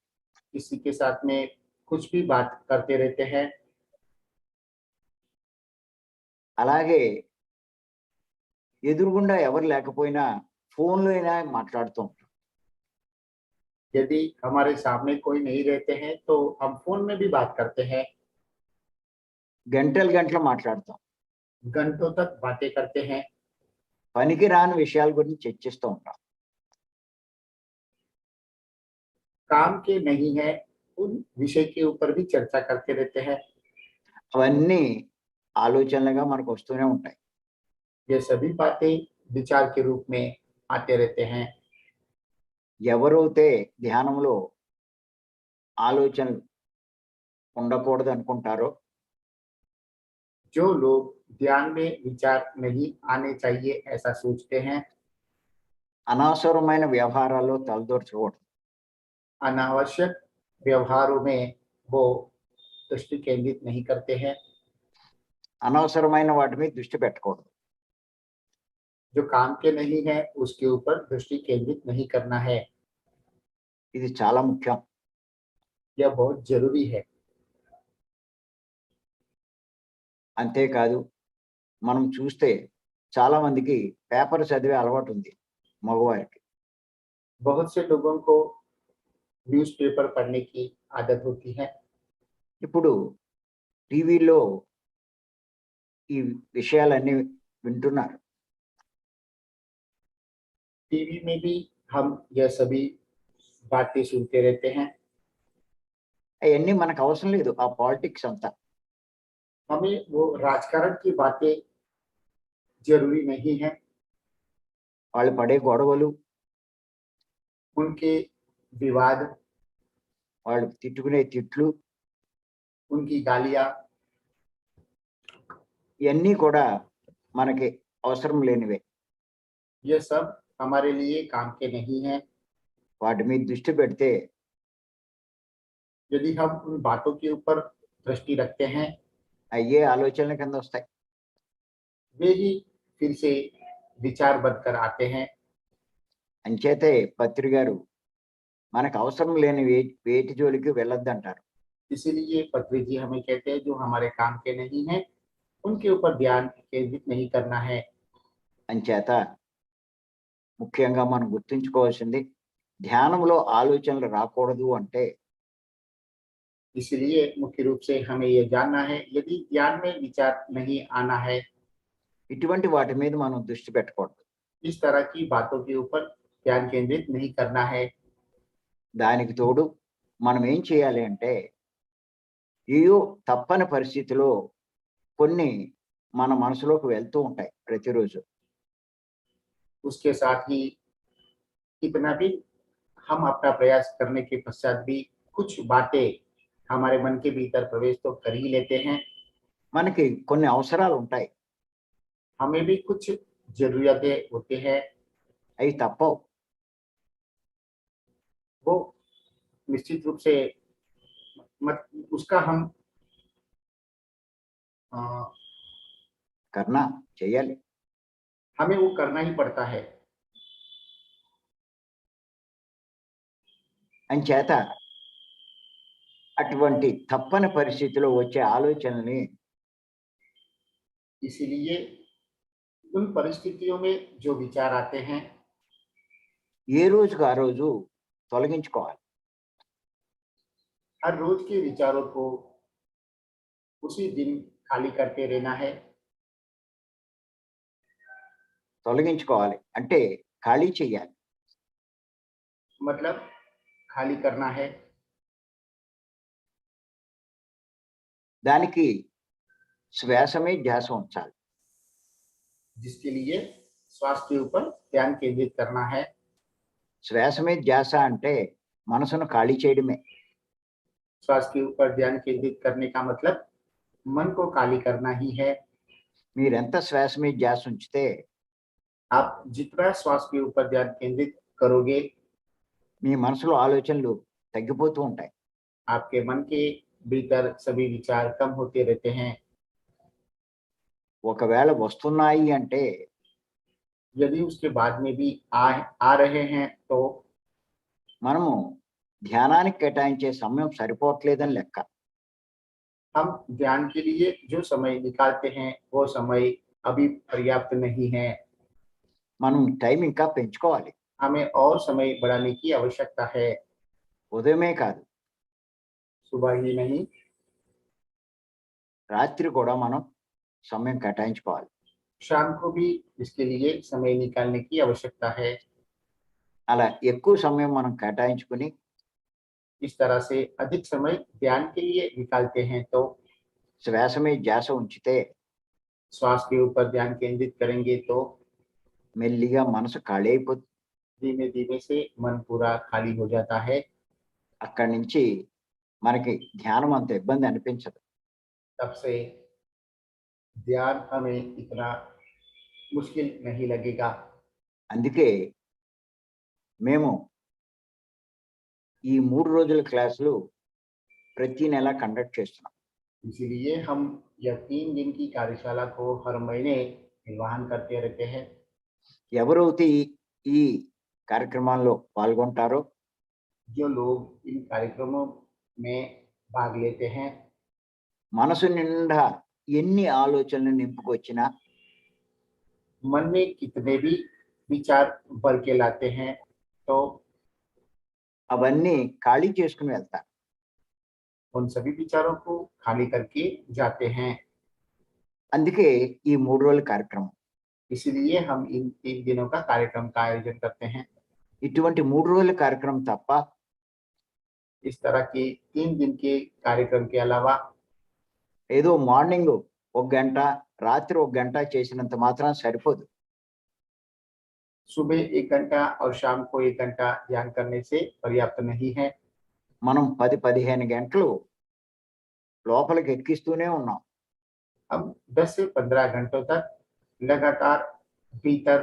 किसी के साथ में कुछ भी बात करते रहते हैं। అలాగే ఎదురుగుండా ఎవరు లేకపోయినా ఫోన్లో అయినా మాట్లాడుతూ ఉంటాం. यदि हमारे सामने कोई नहीं रहते हैं तो हम फोन में भी बात करते हैं, గంటలు గంటలు మాట్లాడతాం. घंटों तक बातें करते हैं, పనికి రాని విషయాల గురించి చర్చిస్తూ ఉంటాం. काम के नहीं है उन विषय के ऊपर भी चर्चा करते रहते हैं। అవన్నీ ఆలోచనలుగా మనకు వస్తూనే ఉంటాయి. ये सभी बातें विचार के रूप में आते रहते हैं। ఎవరైతే ధ్యానంలో ఆలోచనలు ఉండకూడదు అనుకుంటారో, जो लोग ध्यान में विचार नहीं आने चाहिए ऐसा सोचते हैं, అనవసరమైన వ్యవహారాల్లో తలదూర్చకూడదు. अनावश्यक व्यवहारों में वो दृष्टि केंद्रित नहीं करते हैं, అనవసరమైన వాటి మీద దృష్టి పెట్టకూడదు. जो काम के नहीं है उसके ऊपर दृष्टि केंद्रित नहीं करना है। ఇది చాలా ముఖ్యం. यह बहुत जरूरी है। అంతేకాదు, మనం చూస్తే చాలా మందికి పేపర్ చదివే అలవాటు ఉంది మగవారికి. बहुत से लोगों को न्यूज़पेपर पढ़ने की आदत होती है। ఇప్పుడు టీవీలో ఈ విషయాలన్నీ వింటున్నారు. टीवी में भी हम यह सभी बातें सुनते रहते हैं। అవన్నీ మనకు అవసరం లేదు. ఆ పాలిటిక్స్ అంతా हमें वो राजकारण की बातें जरूरी नहीं है, వాళ్ళు పడే గొడవలు, उनके विवाद, వాళ్ళు తిట్టుకునే తిట్లు, उनकी गालियां, ఇవన్నీ కూడా మనకి అవసరం లేనివే. ये सब हमारे लिए काम के नहीं है। వాటి మీద దృష్టి పెడితే यदि हम उन बातों के ऊपर दृष्टि रखते हैं, అయ్యే ఆలోచనల కింద వస్తాయి. वे ही फिर से विचार बनकर आते हैं। అంచేతే పత్రి గారు మనకు అవసరం లేని వేటి జోలికి వెళ్ళొద్దంటారు. इसीलिए पत्री जी हमें कहते हैं जो हमारे काम के नहीं है उनके ऊपर ध्यान केंद्रित नहीं करना है। అంచేత ముఖ్యంగా మనం గుర్తుంచుకోవాల్సింది, ధ్యానంలో ఆలోచనలు రాకూడదు అంటే इसलिए मुख्य रूप से हमें यह जानना है यदि ध्यान में विचार नहीं आना है, ఇటువంటి వాటి మీద మనం దృష్టి పెట్టకూడదు. इस तरह की बातों के ऊपर ध्यान केंद्रित नहीं करना है। దానికి తోడు మనం ఏం చేయాలి అంటే, ఏయో తప్పని పరిస్థితిలో కొన్ని మన మనసులోకి వెళ్తూ ఉంటాయి ప్రతిరోజు. उसके साथ ही इतना भी हम अपना प्रयास करने के पश्चात भी कुछ बातें हमारे मन के भीतर प्रवेश तो कर ही लेते हैं। మనకి కొన్ని అవసరాలు ఉంటాయి, हमें भी कुछ जरूरतें होते हैं, అవి తప్పవు. वो निश्चित रूप से मत उसका हम अ, కర్ణ చేయాలి. हमें वो करना ही पड़ता है। అంచేత అటువంటి తప్పని పరిస్థితిలో వచ్చే ఆలోచనల్ని इसीलिए उन परिस्थितियों में जो विचार आते हैं ఏ రోజుకు ఆ రోజు తొలగించుకోవాలి. हर रोज के विचारों को उसी दिन खाली करते रहना है। తొలగించుకోవాలి అంటే ఖాళీ చేయాలి. मतलब खाली करना है। దానికి శ్వాస మీద ధ్యాస ఉంచాలి. जिसके लिए श्वास के ऊपर ध्यान केंद्रित करना है। శ్వాస మీద ధ్యాస అంటే మనసును ఖాళీ చేయడమే. श्वास के ऊपर ध्यान केंद्रित करने का मतलब मन को खाली करना ही है। మీరెంత శ్వాస మీద ధ్యాస ఉంచితే आप जितना श्वास के ऊपर ध्यान केंद्रित करोगे, మీ మనసులో ఆలోచనలు తగ్గిపోతూ ఉంటాయి. आपके मन के भीतर सभी विचार कम होते रहते हैं। ఒకవేళ వస్తున్నాయి అంటే यदि उसके बाद में भी आ रहे हैं तो మనము ధ్యానానికి కేటాయించే సమయం సరిపోవట్లేదని లెక్క. हम ध्यान के लिए जो समय निकालते हैं वो समय अभी पर्याप्त नहीं है। మనం టైం ఇంకా పెంచుకోవాలి. हमें और समय बढ़ाने की आवश्यकता है। ఉదయమే కాదు, सुबह ही नहीं, రాత్రి కూడా మనం సమయం కేటాయించుకోవాలి. शाम को भी इसके लिए समय निकालने की आवश्यकता है। అలా ఎక్కువ సమయం మనం కేటాయించుకుని इस तरह से अधिक समय ध्यान के लिए निकालते हैं तो శ్వాస మీద ధ్యాస ఉంచితే श्वास के ऊपर ध्यान केंद्रित करेंगे तो మెల్లిగా మనసు ఖాళీ అయిపోతుంది. धीमे धीमे से मन पूरा खाली हो जाता है। అక్కడి నుంచి మనకి ధ్యానం అంత ఇబ్బంది అనిపించదు. तब से ध्यान हमें इतना मुश्किल नहीं लगेगा। అందుకే మేము ఈ 3 రోజుల క్లాసులు ప్రతి నెల కండక్ట్ చేస్తున్నాం. इसीलिए हम यह 3 दिन की कार्यशाला को हर महीने निर्वहन करते रहते हैं। ఎవరైతే ఈ కార్యక్రమాల్లో పాల్గొంటారో जो लोग इन कार्यक्रमों में भाग लेते हैं, మనసు నిండా ఎన్ని ఆలోచనలు నింపుకొచ్చినా मन में कितने भी विचार भर के लाते हैं तो అవన్నీ ఖాళీ చేసుకుని వెళ్తారు. उन सभी विचारों को खाली करके जाते हैं। అందుకే ఈ 3 రోజుల కార్యక్రమం. इसीलिए हम इन 3 दिनों का कार्यक्रम का आयोजन करते हैं। ఇటువంటి 3 రోజుల కార్యక్రమం తప్ప इस तरह के 3 दिन के कार्यक्रम के अलावा ఏదో మార్నింగ్ 1 గంట, రాత్రి 1 గంట చేసినంత మాత్రం సరిపోదు. सुबह 1 घंटा और शाम को 1 घंटा ध्यान करने से पर्याप्त नहीं है। మనం 10-15 గంటలు లోపలికి ఎక్కిస్తూనే ఉన్నాం. हम 10 से 15 घंटों तक लगातार भीतर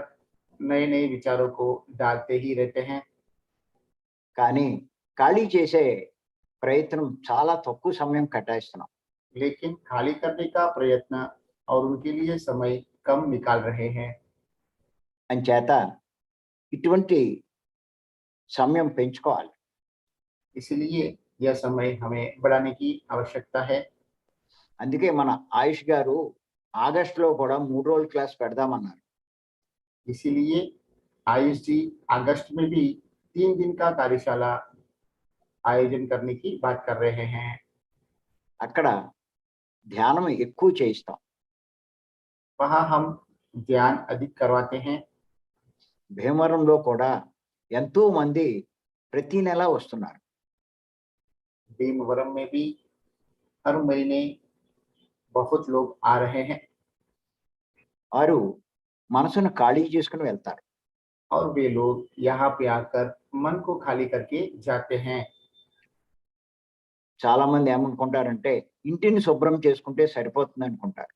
नए नए विचारों को डालते ही रहते हैं, కానీ ఖాళీ చేసే ప్రయత్నం చాలా తక్కువ సమయం కేటాయిస్తున్నాం. लेकिन खाली करने का प्रयत्न और उनके लिए समय कम निकाल रहे हैं। అంచేత ఇటువంటి సమయం పెంచుకోవాలి. इसलिए यह समय हमें बढ़ाने की आवश्यकता है। అందుకే మన ఆయుష్ గారు ఆగస్టులో కూడా 3 రోజుల క్లాస్ పెడదామన్నారు. इसीलिए आयुष जी अगस्त में भी 3 दिन का कार्यशाला आयोजन करने की बात कर रहे हैं। అక్కడ ధ్యానం ఎక్కువ చేయిస్తాం. वहाँ हम ध्यान अधिक करवाते हैं। భీమవరంలో కూడా ఎంతో మంది ప్రతి నెల వస్తున్నారు. भीमवरम में भी हर महीने बहुत लोग आ रहे हैं। వారు మనసును ఖాళీ చేసుకుని వెళ్తారు. और वे लोग यहाँ पे आकर मन को खाली करके जाते हैं। చాలా మంది ఏమనుకుంటారంటే ఇంటిని శుభ్రం చేసుకుంటే సరిపోతుంది అనుకుంటారు.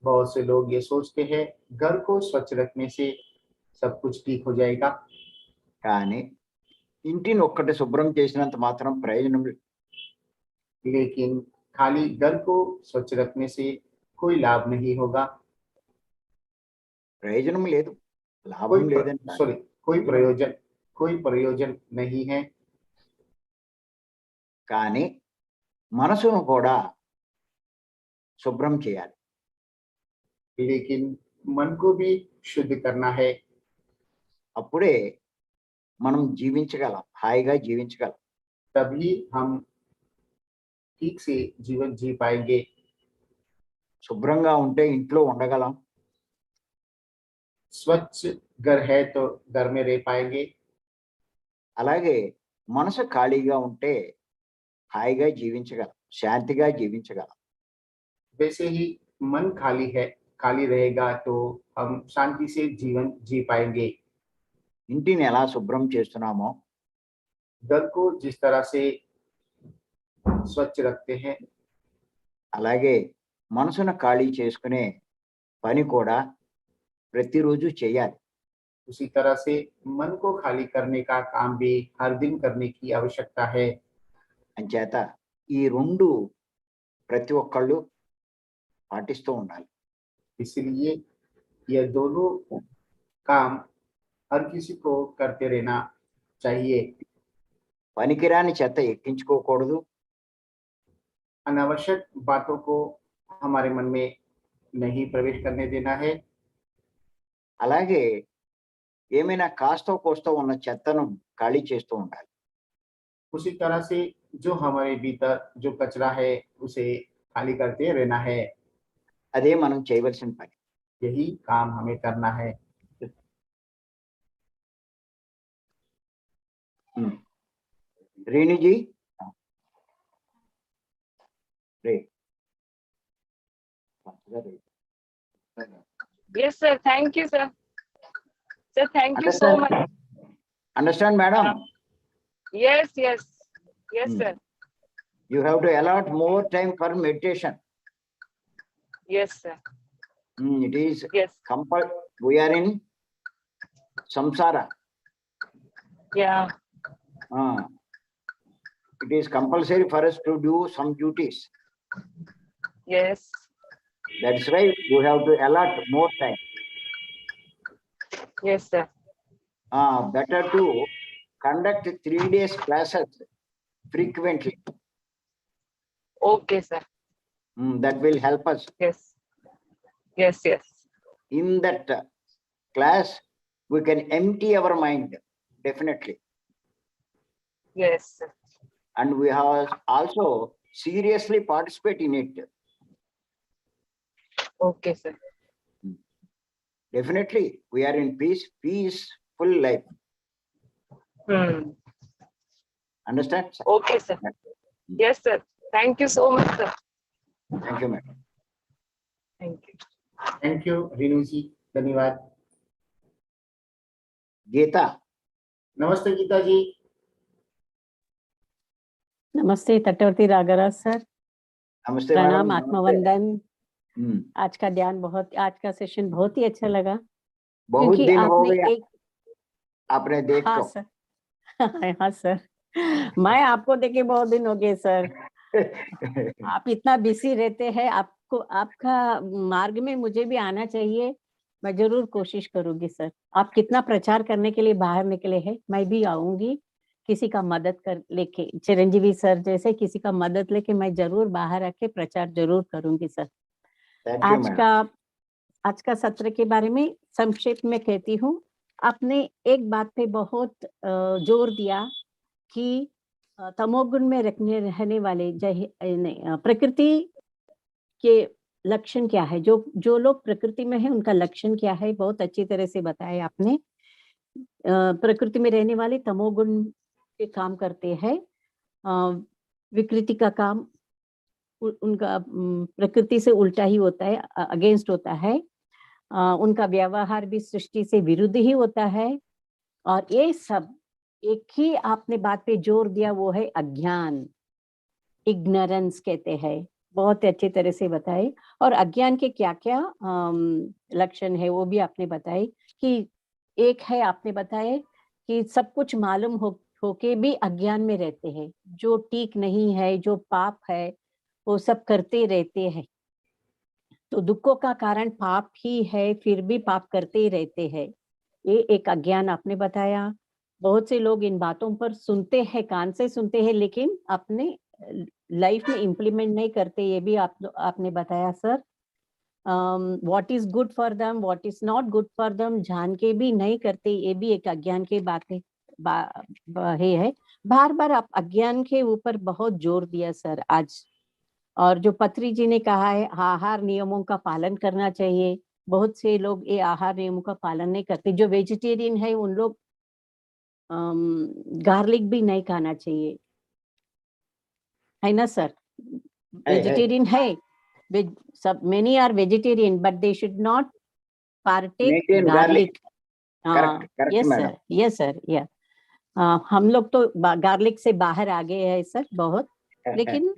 बहुत से लोग ये सोचते हैं घर को स्वच्छ रखने से सब कुछ ठीक हो जाएगा, కానీ ఇంటిని ఒక్కటి శుభ్రం చేసినంత మాత్రం ప్రయోజనం లేదు. लेकिन खाली घर को स्वच्छ रखने से कोई लाभ नहीं होगा। ప్రయోజనం లేదు, లాభం లేదని కాదు. सॉरी, कोई प्रयोजन नहीं है। కానీ మనసును కూడా శుభ్రం చేయాలి. लेकिन मन को भी शुद्ध करना है, అప్పుడే మనం జీవించగలం, హాయిగా జీవించగలం. तभी हम ठीक से जीवन जी पाएंगे। శుభ్రంగా ఉంటే ఇంట్లో ఉండగలం, स्वच्छ घर है तो घर में रह पाएंगे, అలాగే మనసు ఖాళీగా ఉంటే హాయిగా జీవించగలం, శాంతిగా జీవించగలం. वैसे ही मन खाली रहेगा तो हम शांति से जीवन जी पाएंगे। ఇంటిని ఎలా శుభ్రం చేస్తున్నామో घर को जिस तरह से स्वच्छ रखते हैं, అలాగే మనసును ఖాళీ చేసుకునే పని కూడా ప్రతిరోజు చేయాలి. उसी तरह से मन को खाली करने का काम भी हर दिन करने की आवश्यकता है। అంచేత ఈ రెండు ప్రతి ఒక్కళ్ళు పాటిస్తూ ఉండాలి. इसलिए यह दोनों काम हर किसी को करते रहना चाहिए। పనికిరాని చెత్త ఎక్కించుకోకూడదు, अनावश्यक बातों को हमारे मन में नहीं प्रवेश करने देना है। అలాగే ఏమైనా కాస్తో కోస్తో ఉన్న చెత్తను ఖాళీ చేస్తూ ఉండాలి. उसी तरह से जो हमारे भीतर जो कचरा है उसे खाली करते रहना है। అదే మనం చేయవలసిన పని. यही काम हमें करना है। రేణుజీ, రే Yes, sir. Thank you, sir. Sir, thank you so much. Understand madam? Yes, yes. Yes, Hmm. sir. You have to allot more time for meditation. Yes, sir. It is Yes. we are in samsara. Yeah. It is compulsory for us to do some duties. Yes. That's why you have to allot more time. Yes, sir. Better to conduct 3 days classes frequently. Okay, sir. That will help us. Yes. Yes, yes. In that class, we can empty our mind, definitely. Yes, sir. And we have also seriously participate in it. Okay, sir. Definitely, we are in peaceful life. Understand? Okay, sir. Yes, sir. Thank you so much, sir. Thank you, madam. Thank you. Thank you Renu ji, धन्यवाद। गीता, नमस्ते गीता जी। नमस्ते तटवर्ती रागराज sir, नमस्ते प्रणाम, madam. आत्मवंदन। हम्म, आज का ध्यान आज का सेशन बहुत ही अच्छा लगा, बहुत क्योंकि दिन हो आपने गया एक आपने देख हाँ को। सर हाँ सर, मैं आपको देखे बहुत दिन हो गए सर। आप इतना बिजी रहते हैं, आपको आपका मार्ग में मुझे भी आना चाहिए। मैं जरूर कोशिश करूंगी सर। आप कितना प्रचार करने के लिए बाहर निकले हैं, मैं भी आऊंगी किसी का मदद कर लेके, चिरंजीवी सर जैसे किसी का मदद लेके मैं जरूर बाहर आके प्रचार जरूर करूंगी सर। Thank you, madam. आज का सत्र के बारे में संक्षेप में कहती हूँ। आपने एक बात पे बहुत जोर दिया कि तमोगुण में रहने वाले प्रकृति के लक्षण क्या है, जो लोग प्रकृति में है उनका लक्षण क्या है, बहुत अच्छी तरह से बताया आपने। प्रकृति में रहने वाले तमोगुण के काम करते हैं, विकृति का काम उनका प्रकृति से उल्टा ही होता है, अगेंस्ट होता है। उनका व्यवहार भी सृष्टि से विरुद्ध ही होता है। और ये सब एक ही आपने बात पे जोर दिया, वो है अज्ञान, इग्नोरेंस कहते हैं। बहुत अच्छी तरह से बताए। और अज्ञान के क्या क्या लक्षण है वो भी आपने बताए। कि एक है, आपने बताए कि सब कुछ मालूम होके भी अज्ञान में रहते हैं, जो ठीक नहीं है, जो पाप है वो सब करते रहते हैं। तो दुखों का कारण पाप ही है, फिर भी पाप करते ही रहते हैं, ये एक अज्ञान आपने बताया। बहुत से लोग इन बातों पर सुनते हैं, कान से सुनते हैं, लेकिन अपने लाइफ में इम्प्लीमेंट नहीं करते, ये भी आपने बताया sir. What is good for them, what is not good for them जान के भी नहीं करते, ये भी एक अज्ञान की बात है। बार बार आप अज्ञान के ऊपर बहुत जोर दिया सर आज। और जो पत्री जी ने कहा है आहार नियमों का पालन करना चाहिए, बहुत से लोग ये आहार नियमों का पालन नहीं करते। जो वेजिटेरियन है उन लोग गार्लिक भी नहीं खाना चाहिए, है ना सर? वेजिटेरियन है, सब many are vegetarian but they should not partake Maintain garlic. Correct, correct, yes madam. Sir, yes sir, या हम लोग तो गार्लिक से बाहर आ गए हैं सर बहुत। लेकिन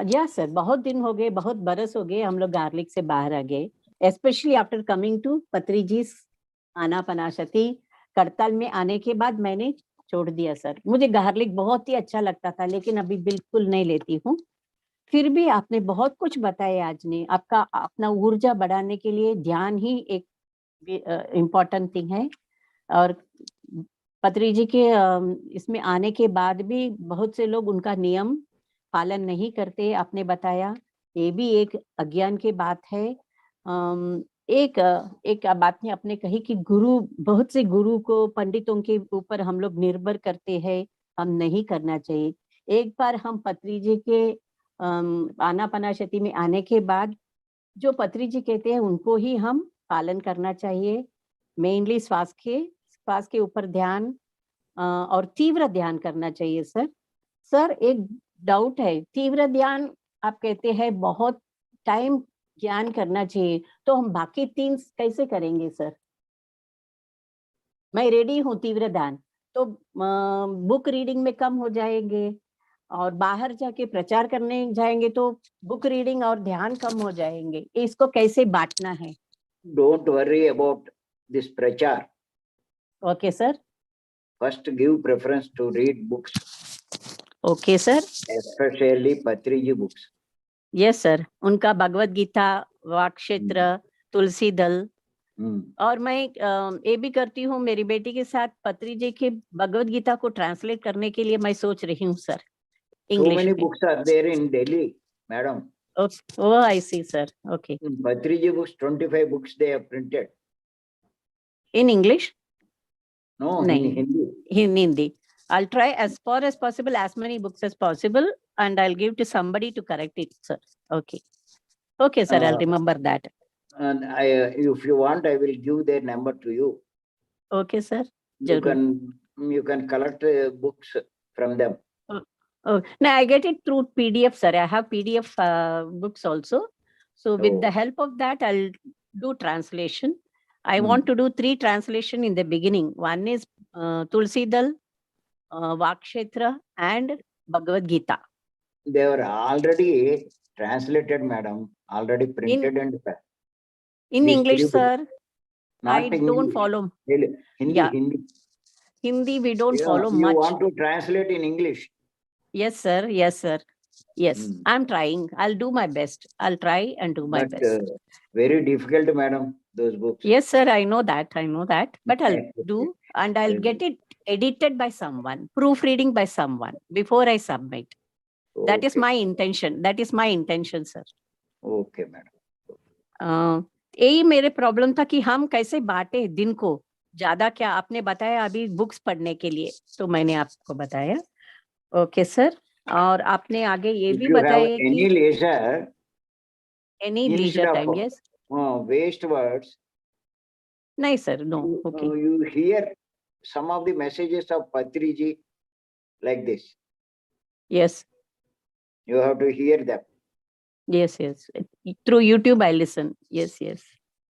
या सर, बहुत दिन हो गए, बहुत बरस हो गए हम लोग गार्लिक से बाहर आ गए, स्पेशली आफ्टर कमिंग टू पत्री जी आनापानासती करताल में आने के बाद मैंने छोड़ दिया सर। मुझे गार्लिक बहुत ही अच्छा लगता था, लेकिन अभी बिल्कुल नहीं लेती हूँ। फिर भी आपने बहुत कुछ बताया आज ने। आपका अपना ऊर्जा बढ़ाने के लिए ध्यान ही एक इम्पोर्टेंट थिंग है। और पत्री जी के इसमें आने के बाद भी बहुत से लोग उनका नियम पालन नहीं करते, आपने बताया, ये भी एक अज्ञान की बात है। एक बात ने आपने कही कि गुरु, बहुत से गुरु को, पंडितों के ऊपर हम लोग निर्भर करते हैं, हम नहीं करना चाहिए। एक बार हम पत्री जी के आनापानासती में आने के बाद जो पत्री जी कहते हैं उनको ही हम पालन करना चाहिए। मेनली श्वास के ऊपर ध्यान और तीव्र ध्यान करना चाहिए सर। सर एक डाउट है, तीव्र ध्यान आप कहते हैं बहुत टाइम ध्यान करना चाहिए, तो हम बाकी 3 कैसे करेंगे सर? मैं रेडी हूँ तीव्र ध्यान, तो बुक रीडिंग में कम हो जाएंगे, और बाहर जाके प्रचार करने जाएंगे तो बुक रीडिंग और ध्यान कम हो जाएंगे। इसको कैसे बांटना है? Don't worry about this prachar. Okay sir. First, give preference to read books, okay sir. especially Patriji books. Yes sir, उनका भगवत गीता, वाक्क्षेत्र, तुलसी दल। और मैं ये भी करती हूँ, मेरी बेटी के साथ पत्री जी के भगवत गीता को ट्रांसलेट करने के लिए मैं सोच रही हूँ सर, So इंग्लिश many में। books are there in Delhi, madam. Oh, I see, sir. Okay. In Patriji books, 25 books they have printed. In English? No, in Nahin. Hindi. In Hindi. I'll try as far as possible, as many books as possible, and I'll give to somebody to correct it, sir. Okay. Okay, sir, I'll remember that. And if you want, I will give their number to you. Okay, sir. You Jarur. can collect books from them. Oh, no, I get it through PDF, sir. I have PDF books also. So with the help of that, I'll do translation. I want to do 3 translation in the beginning. One is Tulsi Dal, Vakshetra, and Bhagavad Gita. They were already translated, madam. Already printed in these English, sir. Not I in don't English. follow. Hindi, Yeah. Hindi we don't follow you much. Want to translate in English? Yes, sir. Yes, sir. Yes, I'm trying. I'll do my best. I'll try and do my best. Very difficult, madam, those books. Yes, sir. I know that. But I'll do, and I'll get it edited by someone, proofreading by someone before I submit. That is my intention. Sir. Okay, madam. यही मेरे problem था कि हम कैसे बांटे दिन को, ज्यादा क्या आपने बताया अभी बुक्स पढ़ने के लिए, तो मैंने आपको बताया। Okay sir. और आपने आगे ये भी बताया कि any leisure time, yes. Waste words. नहीं sir, no. Okay. You hear some of the messages of Patriji like this. Yes. You have to hear them. Yes. Through YouTube I listen. Yes.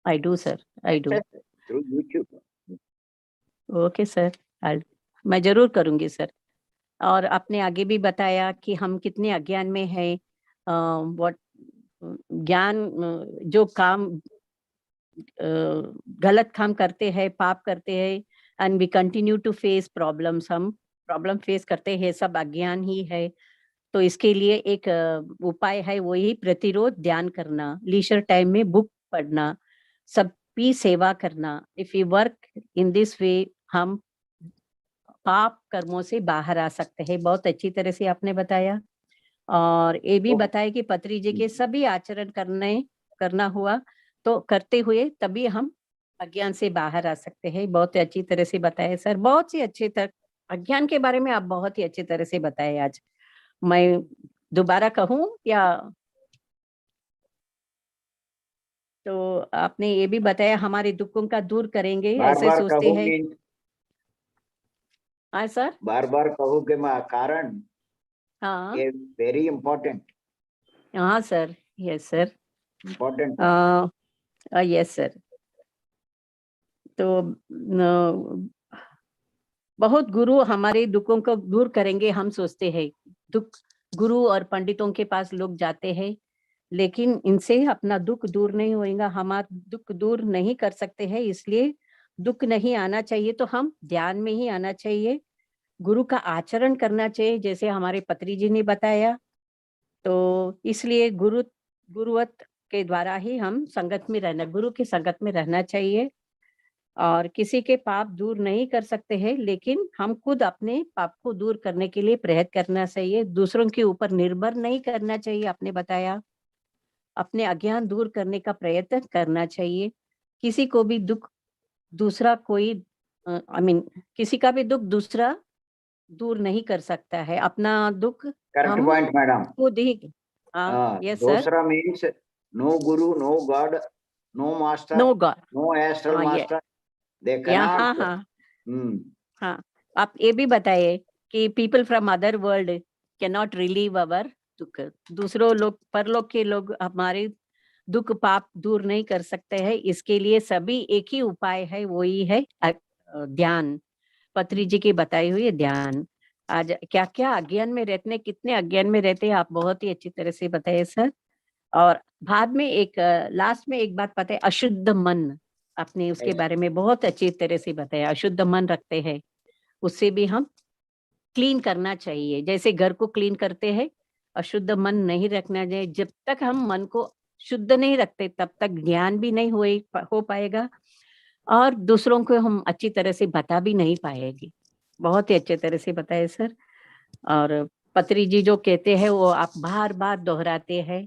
I do, sir. I do. through YouTube. Okay sir, मैं जरूर करूंगी sir. और आपने आगे भी बताया कि हम कितने अज्ञान में है, व्हाट ज्ञान जो काम गलत काम करते हैं, पाप करते हैं, and we continue to face problems, हम प्रॉब्लम फेस करते हैं, सब अज्ञान ही है। तो इसके लिए एक उपाय है, वही प्रतिरोध ध्यान करना, लीजर टाइम में बुक पढ़ना, सबकी सेवा करना। If you work in this way, हम पाप कर्मों से बाहर आ सकते हैं। बहुत अच्छी तरह से आपने बताया। और ये भी बताया कि पत्री जी के सभी आचरण करना हुआ तो करते हुए तभी हम अज्ञान से बाहर आ सकते हैं। बहुत अच्छी तरह से बताया सर, बहुत ही अच्छे तरह अज्ञान के बारे में आप बहुत ही अच्छी तरह से बताए। आज मैं दोबारा कहूँ या तो आपने ये भी बताया हमारे दुखों का दूर करेंगे, बार ऐसे बार सोचते हैं। कहोगे, हाँ सर, बार बार कहोगे कारण हाँ ये वेरी इंपॉर्टेंट, हाँ sir, yes sir, important. Yes sir. तो बहुत गुरु हमारे दुखों को दूर करेंगे, हम सोचते हैं। दुख गुरु और पंडितों के पास लोग जाते हैं, लेकिन इनसे अपना दुख दूर नहीं होगा, हमारा दुख दूर नहीं कर सकते हैं। इसलिए दुख नहीं आना चाहिए तो हम ध्यान में ही आना चाहिए, गुरु का आचरण करना चाहिए, जैसे हमारे पत्री जी ने बताया। तो इसलिए गुरुवत के द्वारा ही हम संगत में रहना, गुरु की संगत में रहना चाहिए। और किसी के पाप दूर नहीं कर सकते हैं, लेकिन हम खुद अपने पाप को दूर करने के लिए प्रयत्न करना चाहिए। दूसरों के ऊपर निर्भर नहीं करना चाहिए, आपने बताया। अपने अज्ञान दूर करने का प्रयत्न करना चाहिए। किसी को भी दुख दूसरा कोई किसी का भी दुख दूसरा दूर नहीं कर सकता है। अपना दुख करेक्ट हम पॉइंट मैडम। खुद ही। Yes sir. दूसरा means no guru, no God, no master, no God. No astral ये मास्टर, दे हाँ कैनॉट। हाँ हाँ, आप ये भी बताइए कि people from other world can not relieve our दुख। दूसरों लोग, परलोक के लोग हमारे दुख पाप दूर नहीं कर सकते हैं। इसके लिए सभी एक ही उपाय है, वही है ध्यान, पत्री जी की बताई हुई ध्यान। आज क्या क्या अज्ञान में रहते, कितने अज्ञान में रहते हैं, आप बहुत ही अच्छी तरह से बताए सर। और बाद में एक लास्ट में एक बात पता है, अशुद्ध मन, आपने उसके बारे में बहुत अच्छी तरह से बताया। अशुद्ध मन रखते हैं, उससे भी हम क्लीन करना चाहिए, जैसे घर को क्लीन करते हैं। अशुद्ध मन नहीं रखना चाहिए। जब तक हम मन को शुद्ध नहीं रखते तब तक ज्ञान भी नहीं हो पाएगा, और दूसरों को हम अच्छी तरह से बता भी नहीं पाएगी। बहुत ही अच्छे तरह से बताए सर। और पत्री जी जो कहते हैं वो आप बार बार दोहराते हैं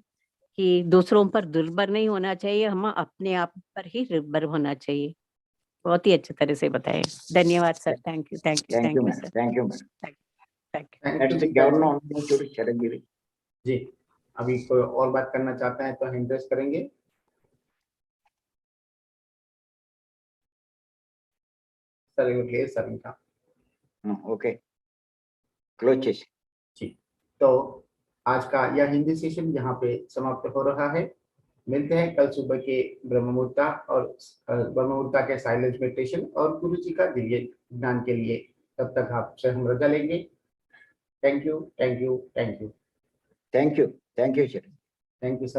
कि दूसरों पर निर्भर नहीं होना चाहिए, हम अपने आप पर ही निर्भर होना चाहिए। बहुत ही अच्छे तरह से बताए। धन्यवाद sir. Thank you, thank you, thank thank you you madam, sir, thank you madam. Thank you. Thank That's you the Geeta ji. governor Chiranjeevi. जी, अभी कोई और बात करना चाहता है तो हैंड रेस करेंगे। सर सर इनका Okay. Closes. जी, तो आज का यह हिंदी सेशन यहाँ पे समाप्त हो रहा है। मिलते हैं कल सुबह के ब्रह्ममुहूर्ता और ब्रह्ममुहूर्ता के साइलेंस मेडिटेशन और गुरु जी का दिव्य ज्ञान के लिए। तब तक आपसे हम रजा लेंगे। Thank you, thank you, thank you. Thank you. Thank you, Chiranjeevi. Thank you sir.